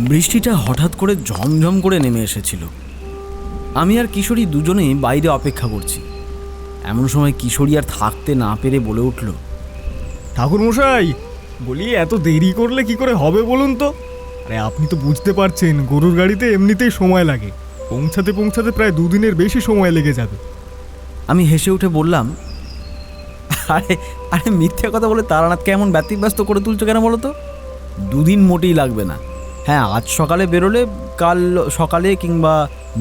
বৃষ্টিটা হঠাৎ করে ঝমঝম করে নেমে এসেছিল। আমি আর কিশোরী দুজনেই বাইরে অপেক্ষা করছি। এমন সময় কিশোরী আর থাকতে না পেরে বলে উঠল, ঠাকুরমশাই, বলি এত দেরি করলে কি করে হবে বলুন তো? আরে আপনি তো বুঝতে পারছেন, গরুর গাড়িতে এমনিতেই সময় লাগে, পৌঁছাতে পৌঁছাতে প্রায় 2 দিনের বেশি সময় লেগে যাবে। আমি হেসে উঠে বললাম, আরে আরে মিথ্যে কথা বলে তারানাথকে এমন ব্যতিব্যস্ত করে তুলছো কেন বলো তো? 2 দিন মোটেই লাগবে না। হ্যাঁ, আজ সকালে বেরোলে কাল সকালে কিংবা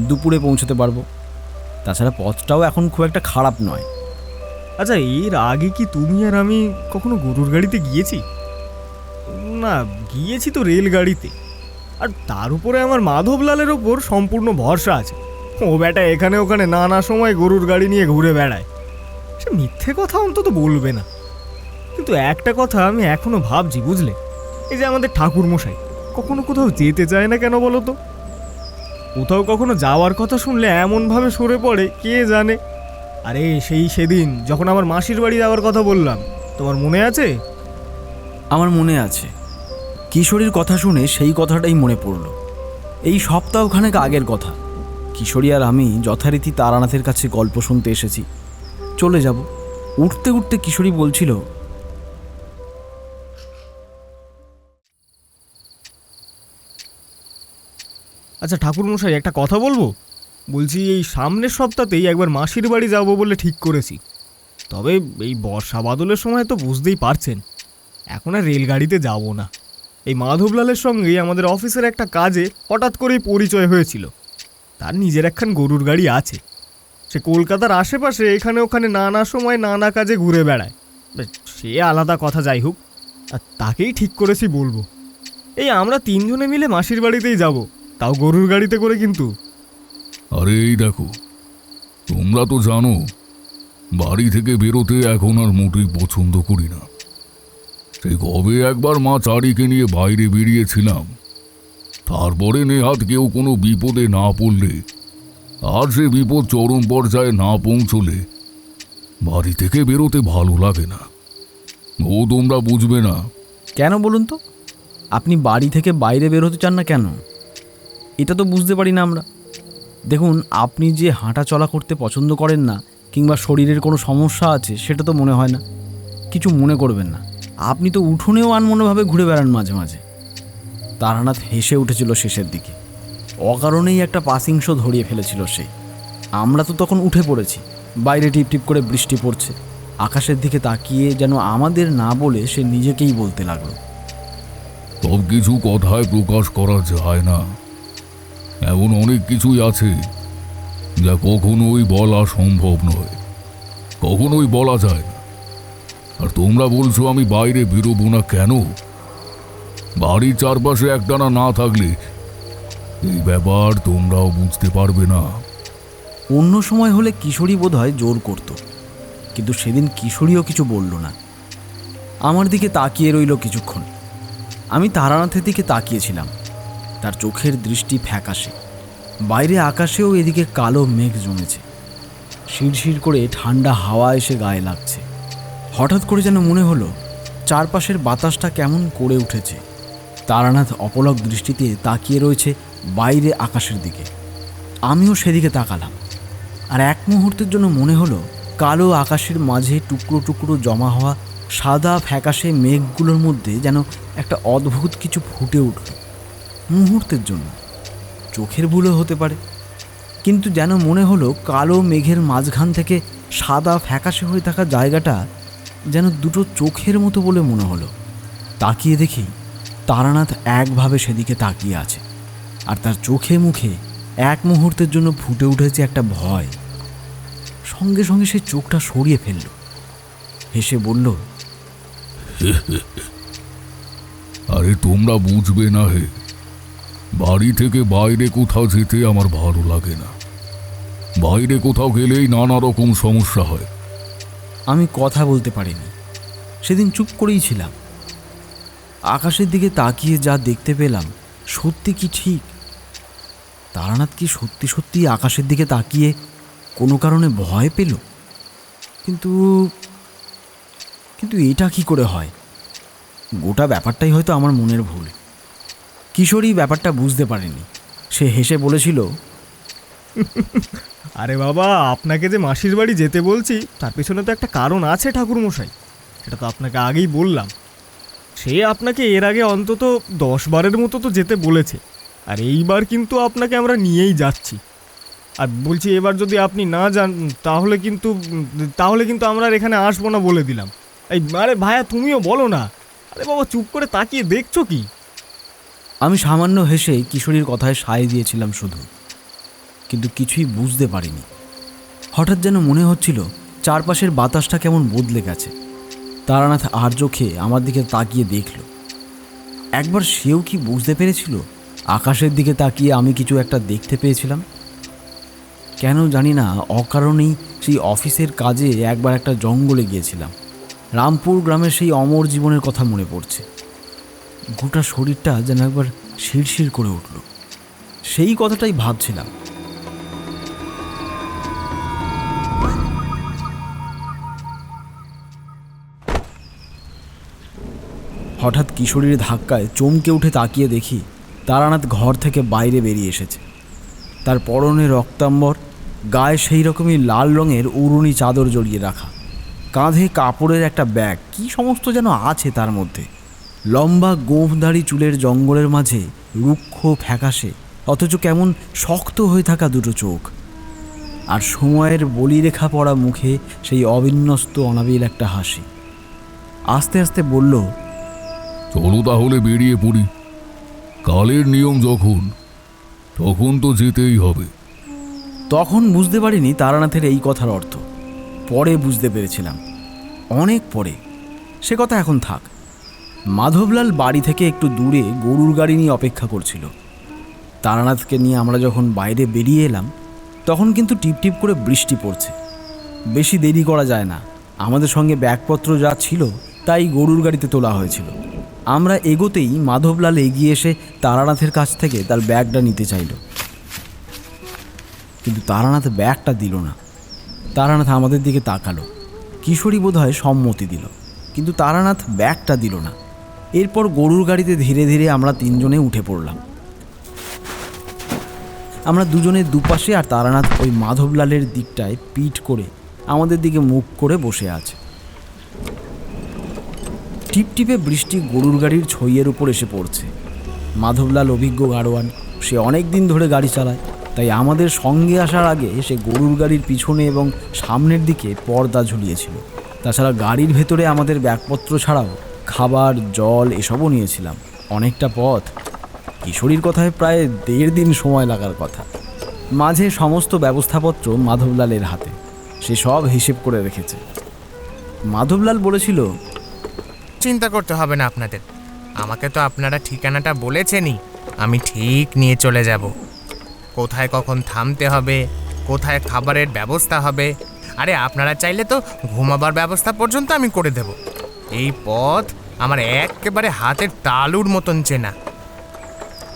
দুপুরে পৌঁছতে পারবো। তাছাড়া পথটাও এখন খুব একটা খারাপ নয়। আচ্ছা, এর আগে কি তুমি আর আমি কখনো গরুর গাড়িতে গিয়েছি? না, গিয়েছি তো রেলগাড়িতে। আর তার উপরে আমার মাধবলালের ওপর সম্পূর্ণ ভরসা আছে। ও বেটা এখানে ওখানে নানা সময় গরুর গাড়ি নিয়ে ঘুরে বেড়ায়। সে মিথ্যে কথা অন্তত বলবে না। কিন্তু একটা কথা আমি এখনো ভাবছি, বুঝলে, এই যে আমাদের ঠাকুরমশাই কখনো কোথাও যেতে চায় না কেন বলো তো? কোথাও কখনো যাওয়ার কথা শুনলে এমনভাবে সরে পড়ে, কে জানে। আরে সেদিন যখন আমার মাসির বাড়ি যাওয়ার কথা বললাম, তোমার মনে আছে? আমার মনে আছে। কিশোরীর কথা শুনে সেই কথাটাই মনে পড়ল। এই সপ্তাহখানেক আগের কথা। কিশোরী আর আমি যথারীতি তারানাথের কাছে গল্প শুনতে এসেছি। চলে যাব। উঠতে উঠতে কিশোরী বলছিল, আচ্ছা ঠাকুরমশাই, একটা কথা বলবো? বলছি, এই সামনের সপ্তাহতেই একবার মাসির বাড়ি যাব বলে ঠিক করেছি। তবে এই বর্ষা বাদলের সময় তো বুঝতেই পারছেন, এখন আর রেলগাড়িতে যাব না। এই মাধবলালের সঙ্গে আমাদের অফিসের একটা কাজে হঠাৎ করেই পরিচয় হয়েছিল। তার নিজের একখান গরুর গাড়ি আছে। সে কলকাতার আশেপাশে এখানে ওখানে নানা সময় নানা কাজে ঘুরে বেড়ায়। সে আলাদা কথা, যাই হোক। আর তাকেই ঠিক করেছি বলবো, এই আমরা 3 জনে মিলে মাসির বাড়িতেই যাব, তাও গরুর গাড়িতে করে কিন্তু। আরে এই দেখো, তোমরা তো জানো বাড়ি থেকে বেরোতে এখন আর মোটেই পছন্দ করি না। সেই কবে একবার মা চারিকে নিয়ে বাইরে বেরিয়েছিলাম, তারপরে নেহাত কেউ কোনো বিপদে না পড়লে আর সে বিপদ চরম পর্যায়ে না পৌঁছলে বাড়ি থেকে বেরোতে ভালো লাগে না। ও তোমরা বুঝবে না। কেন বলুন তো? আপনি বাড়ি থেকে বাইরে বের হতে চান না কেন? এটা তো বুঝতে পারি না আমরা। দেখুন, আপনি যে হাঁটা চলা করতে পছন্দ করেন না কিংবা শরীরের কোনো সমস্যা আছে সেটা তো মনে হয় না। কিছু মনে করবেন না, আপনি তো উঠোনেও আনমনোভাবে ঘুরে বেড়ান মাঝে মাঝে। তারানাথ হেসে উঠেছিল শেষের দিকে। অকারণেই একটা পাসিং শো ধরিয়ে ফেলেছিল সে। আমরা তো তখন উঠে পড়েছি। বাইরে টিপ টিপ করে বৃষ্টি পড়ছে। আকাশের দিকে তাকিয়ে যেন আমাদের না বলে সে নিজেকেই বলতে লাগলো, সব কিছু কথায় প্রকাশ করা যায় না। এমন অনেক কিছুই আছে যা কখনোই বলা সম্ভব নয়, কখনোই বলা যায় না। আর তোমরা বলছো আমি বাইরে বেরোবো না কেন? বাড়ির চারপাশে একটানা না থাকলে এই ব্যাপার তোমরাও বুঝতে পারবে না। অন্য সময় হলে কিশোরী বোধহয় জোর করত, কিন্তু সেদিন কিশোরীও কিছু বলল না। আমার দিকে তাকিয়ে রইল কিছুক্ষণ। আমি তারানাথের দিকে তাকিয়েছিলাম। তার চোখের দৃষ্টি ফ্যাকাশে। বাইরে আকাশেও এদিকে কালো মেঘ জমেছে। শিরশির করে ঠান্ডা হাওয়া এসে গায়ে লাগছে। হঠাৎ করে যেন মনে হলো চারপাশের বাতাসটা কেমন করে উঠেছে। তারানাথ অপলক দৃষ্টিতে তাকিয়ে রয়েছে বাইরে আকাশের দিকে। আমিও সেদিকে তাকালাম। আর এক মুহূর্তের জন্য মনে হলো কালো আকাশের মাঝে টুকরো টুকরো জমা হওয়া সাদা ফ্যাকাশে মেঘগুলোর মধ্যে যেন একটা অদ্ভুত কিছু ফুটে উঠল। মুহূর্তের জন্য, চোখের ভুলও হতে পারে, কিন্তু যেন মনে হলো কালো মেঘের মাঝখান থেকে সাদা ফ্যাকাশে হয়ে থাকা জায়গাটা যেন দুটো চোখের মতো বলে মনে হলো। তাকিয়ে দেখি তারানাথ একভাবে সেদিকে তাকিয়ে আছে। আর তার চোখে মুখে এক মুহূর্তের জন্য ফুটে উঠেছে একটা ভয়। সঙ্গে সঙ্গে সে চোখটা সরিয়ে ফেলল, হেসে বলল, আরে তোমরা বুঝবে না হে, বাড়ি থেকে বাইরে কোথাও যেতে আমার ভালো লাগে না। বাইরে কোথাও গেলেই নানা রকম সমস্যা হয়। আমি কথা বলতে পারিনি। সেদিন চুপ করেই ছিলাম। আকাশের দিকে তাকিয়ে যা দেখতে পেলাম সত্যি কি ঠিক? তারানাথ কি সত্যি সত্যি আকাশের দিকে তাকিয়ে কোনো কারণে ভয় পেল? কিন্তু কিন্তু এটা কি করে হয়? গোটা ব্যাপারটাই হয়তো আমার মনের ভুল। কিশোরী ব্যাপারটা বুঝতে পারেনি। সে হেসে বলেছিল, আরে বাবা, আপনাকে যে মাসির বাড়ি যেতে বলছি তার পেছনে তো একটা কারণ আছে ঠাকুরমশাই। সেটা তো আপনাকে আগেই বললাম। সে আপনাকে এর আগে অন্তত 10 বারের মতো তো যেতে বলেছে, আর এইবার কিন্তু আপনাকে আমরা নিয়েই যাচ্ছি। আর বলছি, এবার যদি আপনি না যান তাহলে কিন্তু আমরা আর এখানে আসবো না বলে দিলাম। এই আরে ভাইয়া, তুমিও বলো না। আরে বাবা, চুপ করে তাকিয়ে দেখছো কি? আমি সামান্য হেসে কিশোরীর কথায় সায় দিয়েছিলাম শুধু, কিন্তু কিছুই বুঝতে পারিনি। হঠাৎ যেন মনে হচ্ছিল চারপাশের বাতাসটা কেমন বদলে গেছে। তারানাথ আর চোখে আমার দিকে তাকিয়ে দেখল। একবার সেও কি বুঝতে পেরেছিল আকাশের দিকে তাকিয়ে আমি কিছু একটা দেখতে পেয়েছিলাম? কেন জানি না, অকারণেই সেই অফিসের কাজে একবার একটা জঙ্গলে গিয়েছিলাম। রামপুর গ্রামের সেই অমর জীবনের কথা মনে পড়ছে। গোটা শরীরটা যেন একবার শিরশির করে উঠল। সেই কথাটাই ভাবছিলাম। হঠাৎ কিশোরীর ধাক্কায় চমকে উঠে তাকিয়ে দেখি তারানাথ ঘর থেকে বাইরে বেরিয়ে এসেছে। তার পরনে রক্তাম্বর, গায়ে সেই রকমই লাল রঙের উড়ুনি চাদর জড়িয়ে রাখা, কাঁধে কাপড়ের একটা ব্যাগ, কি সমস্ত যেন আছে তার মধ্যে। লম্বা গোঁফদাড়ি চুলের জঙ্গলের মাঝে রুক্ষ ফ্যাকাশে অথচ কেমন শক্ত হয়ে থাকা দুটো চোখ, আর সময়ের বলিরেখা পড়া মুখে সেই অবিন্যস্ত অনাবিল একটা হাসি। আস্তে আস্তে বলল, চলো তাহলে বেরিয়ে পড়ি। কালের নিয়ম যখন, তখন তো যেতেই হবে। তখন বুঝতে পারিনি তারানাথের এই কথার অর্থ। পরে বুঝতে পেরেছিলাম, অনেক পরে। সে কথা এখন থাক। মাধবলাল বাড়ি থেকে একটু দূরে গরুর গাড়ি নিয়ে অপেক্ষা করছিল। তারানাথকে নিয়ে আমরা যখন বাইরে বেরিয়ে এলাম, তখন কিন্তু টিপটিপ করে বৃষ্টি পড়ছে। বেশি দেরি করা যায় না। আমাদের সঙ্গে ব্যাগপত্র যা ছিল তাই গরুর গাড়িতে তোলা হয়েছিল। আমরা এগোতেই মাধবলাল এগিয়ে এসে তারানাথের কাছ থেকে তার ব্যাগটা নিতে চাইল, কিন্তু তারানাথ ব্যাগটা দিল না। তারানাথ আমাদের দিকে তাকালো। কিশোরী বোধহয় সম্মতি দিল, কিন্তু তারানাথ ব্যাগটা দিল না। এরপর গরুর গাড়িতে ধীরে ধীরে আমরা তিনজনে উঠে পড়লাম। আমরা দুজনে দুপাশে, আর তারানাথ ওই মাধবলালের দিকটায় পিঠ করে আমাদের দিকে মুখ করে বসে আছে। টিপটিপে বৃষ্টি গরুর গাড়ির ছইয়ের উপর এসে পড়ছে। মাধবলাল অভিজ্ঞ গাড়োয়ান, সে অনেক দিন ধরে গাড়ি চালায়, তাই আমাদের সঙ্গে আসার আগে সে গরুর গাড়ির পিছনে এবং সামনের দিকে পর্দা ঝুলিয়েছিল। তাছাড়া গাড়ির ভেতরে আমাদের ব্যাগপত্র ছাড়াও খাবার, জল এসবও নিয়েছিলাম। অনেকটা পথ, কিশোরীর কথায় প্রায় 1.5 দিন সময় লাগার কথা। মাঝে সমস্ত ব্যবস্থাপত্র মাধবলালের হাতে, সে সব হিসেব করে রেখেছে। মাধবলাল বলেছিল, চিন্তা করতে হবে না আপনাদের, আমাকে তো আপনারা ঠিকানাটা বলেছেনই, আমি ঠিক নিয়ে চলে যাব। কোথায় কখন থামতে হবে, কোথায় খাবারের ব্যবস্থা হবে, আরে আপনারা চাইলে তো ঘুমাবার ব্যবস্থা পর্যন্ত আমি করে দেব। এই পথ আমার একেবারে হাতের তালুর মতন চেনা।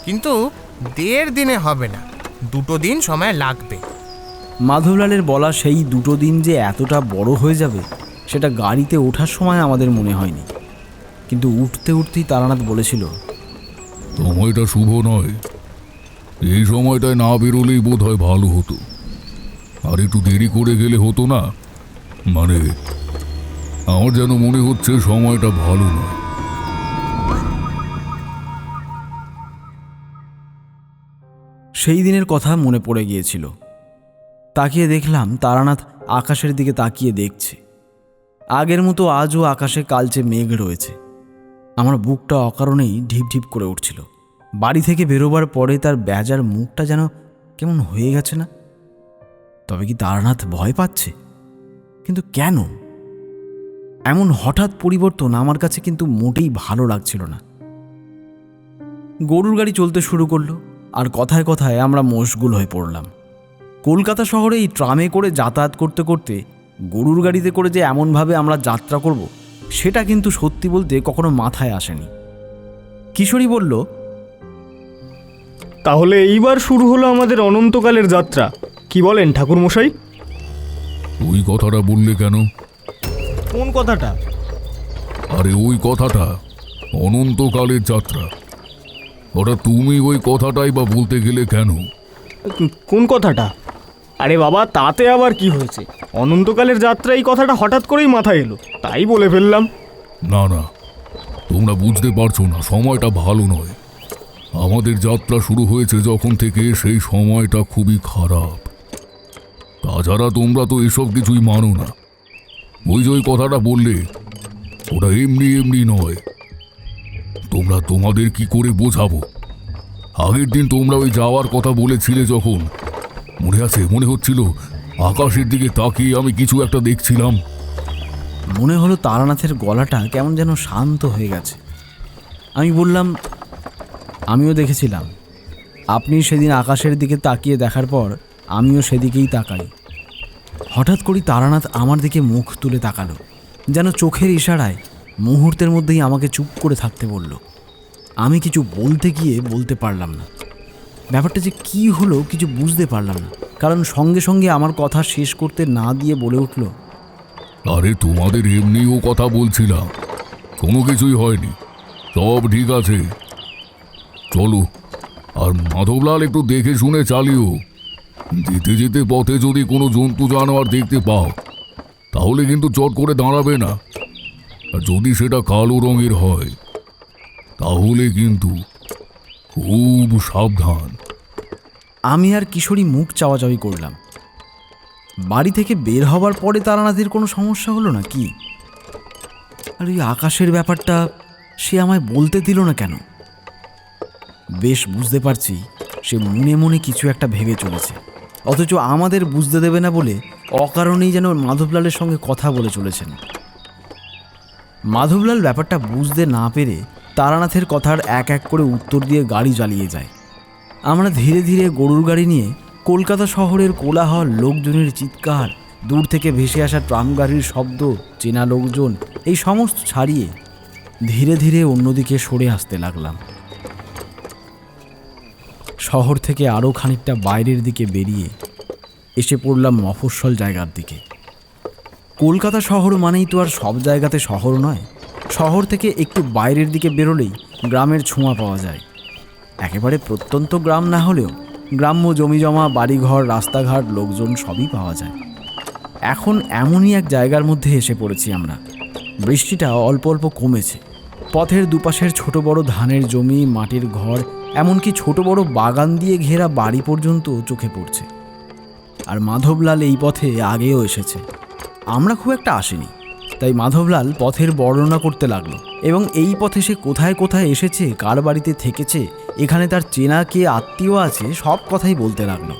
কিন্তু 1.5 দিনে হবে না, 2 দিন সময় লাগবে। মাধবলালের বলা সেই 2 দিন যে এতটা বড় হয়ে যাবে সেটা গাড়িতে ওঠার সময় আমাদের মনে হয়নি। কিন্তু উঠতে উঠতেই তারানাথ বলেছিল, সময়টা শুভ নয়, এই সময়টায় না বেরোলেই বোধ হয় ভালো হতো। আর একটু দেরি করে গেলে হতো না? মানে আমার যেন মনে হচ্ছে সময়টা ভালো নয়। সেই দিনের কথা মনে পড়ে গিয়েছিল। তাকিয়ে দেখলাম তারানাথ আকাশের দিকে তাকিয়ে দেখছে। আগের মতো আজও আকাশে কালচে মেঘ রয়েছে। আমার বুকটা অকারণেই ঢিপ ঢিপ করে উঠছিল। বাড়ি থেকে বেরোবার পরে তার বেজার মুখটা যেন কেমন হয়ে গেছে না? তবে কি তারানাথ ভয় পাচ্ছে? কিন্তু কেন এমন হঠাৎ পরিবর্তন আমার কাছে কিন্তু মোটেই ভালো লাগছিল না। গরুর গাড়ি চলতে শুরু করলো, আর কথায় কথায় আমরা মশগুল হয়ে পড়লাম। কলকাতা শহরে এই ট্রামে করে যাতায়াত করতে করতে গরুর গাড়িতে করে যে এমনভাবে আমরা যাত্রা করব, সেটা কিন্তু সত্যি বলতে কখনো মাথায় আসেনি। কিশোরী বলল, তাহলে এইবার শুরু হলো আমাদের অনন্তকালের যাত্রা, কি বলেন ঠাকুরমশাই? ওই কথাটা বললে কেন? কোন কথাটা? আরে ওই কথাটা, অনন্তকালের যাত্রা। ওটা তুমি ওই কথাটাই বা বলতে গেলে কেন? কোন কথাটা? আরে বাবা, তাতে আবার কি হয়েছে? অনন্তকালের যাত্রা এই কথাটা হঠাৎ করেই মাথায় এলো, তাই বলে ফেললাম। না না, তোমরা বুঝতে পারছো না, সময়টা ভালো নয়। আমাদের যাত্রা শুরু হয়েছে যখন থেকে সেই সময়টা খুবই খারাপ। তাছাড়া তোমরা তো এসব কিছুই মানো না। ওই যে ওই কথাটা বললে, ওটা এমনি এমনি নয়। তোমরা তোমাদের কি করে বোঝাবো? আগের দিন তোমরা ওই যাওয়ার কথা বলেছিলে যখন, মনে আছে? মনে হচ্ছিল আকাশের দিকে তাকিয়ে আমি কিছু একটা দেখছিলাম। মনে হলো তারানাথের গলাটা কেমন যেন শান্ত হয়ে গেছে। আমি বললাম, আমিও দেখেছিলাম। আপনি সেদিন আকাশের দিকে তাকিয়ে দেখার পর আমিও সেদিকেই তাকাই। হঠাৎ করেই তারানাথ আমার দিকে মুখ তুলে তাকালো, যেন চোখের ইশারায় মুহূর্তের মধ্যেই আমাকে চুপ করে থাকতে বলল। আমি কিছু বলতে গিয়ে বলতে পারলাম না। ব্যাপারটা যে কী হলো কিছু বুঝতে পারলাম না, কারণ সঙ্গে সঙ্গে আমার কথা শেষ করতে না দিয়ে বলে উঠল, আরে তোমাদের এমনিও কথা বলছিলাম, কোনো কিছুই হয়নি, সব ঠিক আছে। চলো, আর মাধবলাল একটু দেখে শুনে চালিও। যেতে যেতে পথে যদি কোনো জন্তু জানোয়ার দেখতে পাও তাহলে কিন্তু চট করে দাঁড়াবে না। আর যদি সেটা কালো রঙের হয় তাহলে কিন্তু খুব সাবধান। আমি আর কিশোরী মুখ চাওয়াচাওয়ি করলাম। বাড়ি থেকে বের হবার পরে তারানাথের কোনো সমস্যা হলো না কি? আর ওই আকাশের ব্যাপারটা সে আমায় বলতে দিল না কেন? বেশ বুঝতে পারছি সে মনে মনে কিছু একটা ভেবে চলেছে, অথচ আমাদের বুঝতে দেবে না বলে অকারণেই যেন মাধবলালের সঙ্গে কথা বলে চলেছেন। মাধবলাল ব্যাপারটা বুঝতে না পেরে তারানাথের কথার এক এক করে উত্তর দিয়ে গাড়ি চালিয়ে যায়। আমরা ধীরে ধীরে গরুর গাড়ি নিয়ে কলকাতা শহরের কোলাহল, লোকজনের চিৎকার, দূর থেকে ভেসে আসা ট্রাম গাড়ির শব্দ, চেনা লোকজন, এই সমস্ত ছাড়িয়ে ধীরে ধীরে অন্যদিকে সরে আসতে লাগলাম। শহর থেকে আরও খানিকটা বাইরের দিকে বেরিয়ে এসে পড়লাম মফস্বল জায়গার দিকে। কলকাতা শহর মানেই তো আর সব জায়গাতে শহর নয়। শহর থেকে একটু বাইরের দিকে বেরোলেই গ্রামের ছোঁয়া পাওয়া যায়। একেবারে প্রত্যন্ত গ্রাম না হলেও গ্রাম্য জমিজমা, বাড়িঘর, রাস্তাঘাট, লোকজন সবই পাওয়া যায়। এখন এমনই এক জায়গার মধ্যে এসে পড়েছি আমরা। বৃষ্টিটা অল্প অল্প কমেছে। পথের দুপাশের ছোট বড় ধানের জমি, মাটির ঘর, এমনকি ছোট বড় বাগান দিয়ে ঘেরা বাড়ি পর্যন্ত চোখে পড়ছে। আর মাধবলাল এই পথে আগেও এসেছে, আমরা খুব একটা আসিনি। তাই মাধবলাল পথের বর্ণনা করতে লাগলো এবং এই পথে সে কোথায় কোথায় এসেছে, কার বাড়িতে থেকেছে, এখানে তার চেনা কে আত্মীয় আছে, সব কথাই বলতে লাগলো।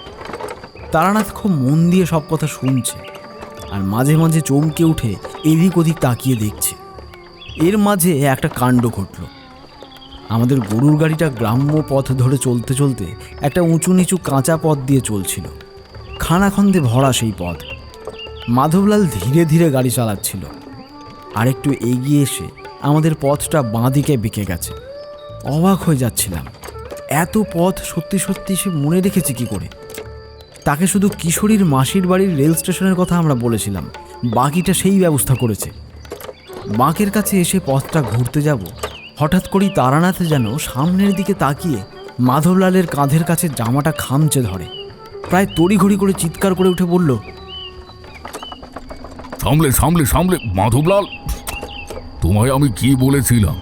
তারানাথ খুব মন দিয়ে সব কথা শুনছে আর মাঝে মাঝে চমকে উঠে এদিক ওদিক তাকিয়ে দেখছে। এর মাঝে একটা কাণ্ড ঘটল। আমাদের গরুর গাড়িটা গ্রাম্য পথ ধরে চলতে চলতে একটা উঁচু নিচু কাঁচা পথ দিয়ে চলছিল। খানাখন্দে ভরা সেই পথ। মাধবলাল ধীরে ধীরে গাড়ি চালাচ্ছিল। আর একটু এগিয়ে এসে আমাদের পথটা বাঁদিকে বেঁকে গেছে। অবাক হয়ে যাচ্ছিলাম, এত পথ সত্যি সত্যি সে মনে রেখেছে কি করে? তাকে শুধু কিশোরীর মাসির বাড়ির রেল স্টেশনের কথা আমরা বলেছিলাম, বাকিটা সেই ব্যবস্থা করেছে। বাঁকের কাছে এসে পথটা ঘুরতে যাব, হঠাৎ করেই তারানাথ যেন সামনের দিকে তাকিয়ে মাধবলালের কাঁধের কাছে জামাটা খামচে ধরে, প্রায় তড়িঘড়ি করে চিৎকার করে উঠে বলল, সামলে সামলে সামলে মাধবলাল, তোমায় আমি কি বলেছিলাম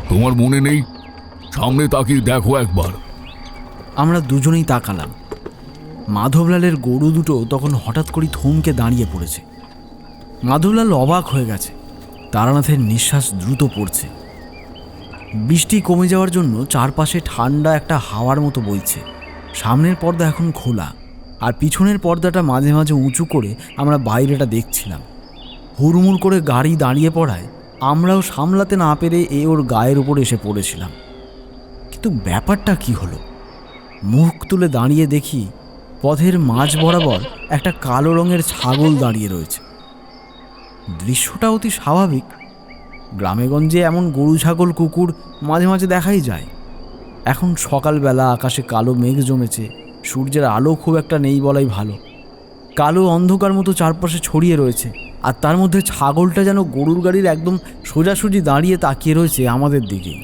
তোমার মনে নেই? সামনে তাকিয়ে দেখো একবার। আমরা দুজনেই তাকালাম। মাধবলালের গরু দুটো তখন হঠাৎ করে থমকে দাঁড়িয়ে পড়েছে। মাধবলাল অবাক হয়ে গেছে। তারানাথের নিঃশ্বাস দ্রুত পড়ছে। বৃষ্টি কমে যাওয়ার জন্য চারপাশে ঠান্ডা একটা হাওয়ার মতো বইছে। সামনের পর্দা এখন খোলা আর পিছনের পর্দাটা মাঝে মাঝে উঁচু করে আমরা বাইরেটা দেখছিলাম। হুড়মুড় করে গাড়ি দাঁড়িয়ে পড়ায় আমরাও সামলাতে না পেরে ওর গায়ের উপর এসে পড়েছিলাম। কিন্তু ব্যাপারটা কি হলো? মুখ তুলে দাঁড়িয়ে দেখি পথের মাঝ বরাবর একটা কালো রঙের ছাগল দাঁড়িয়ে রয়েছে। দৃশ্যটা অতি স্বাভাবিক। গ্রামেগঞ্জে এমন গরু, ছাগল, কুকুর মাঝে মাঝে দেখাই যায়। এখন সকালবেলা আকাশে কালো মেঘ জমেছে, সূর্যের আলো খুব একটা নেই বলাই ভালো। কালো অন্ধকার মতো চারপাশে ছড়িয়ে রয়েছে, আর তার মধ্যে ছাগলটা যেন গরুর গাড়ির একদম সোজাসুজি দাঁড়িয়ে তাকিয়ে রয়েছে আমাদের দিকেই।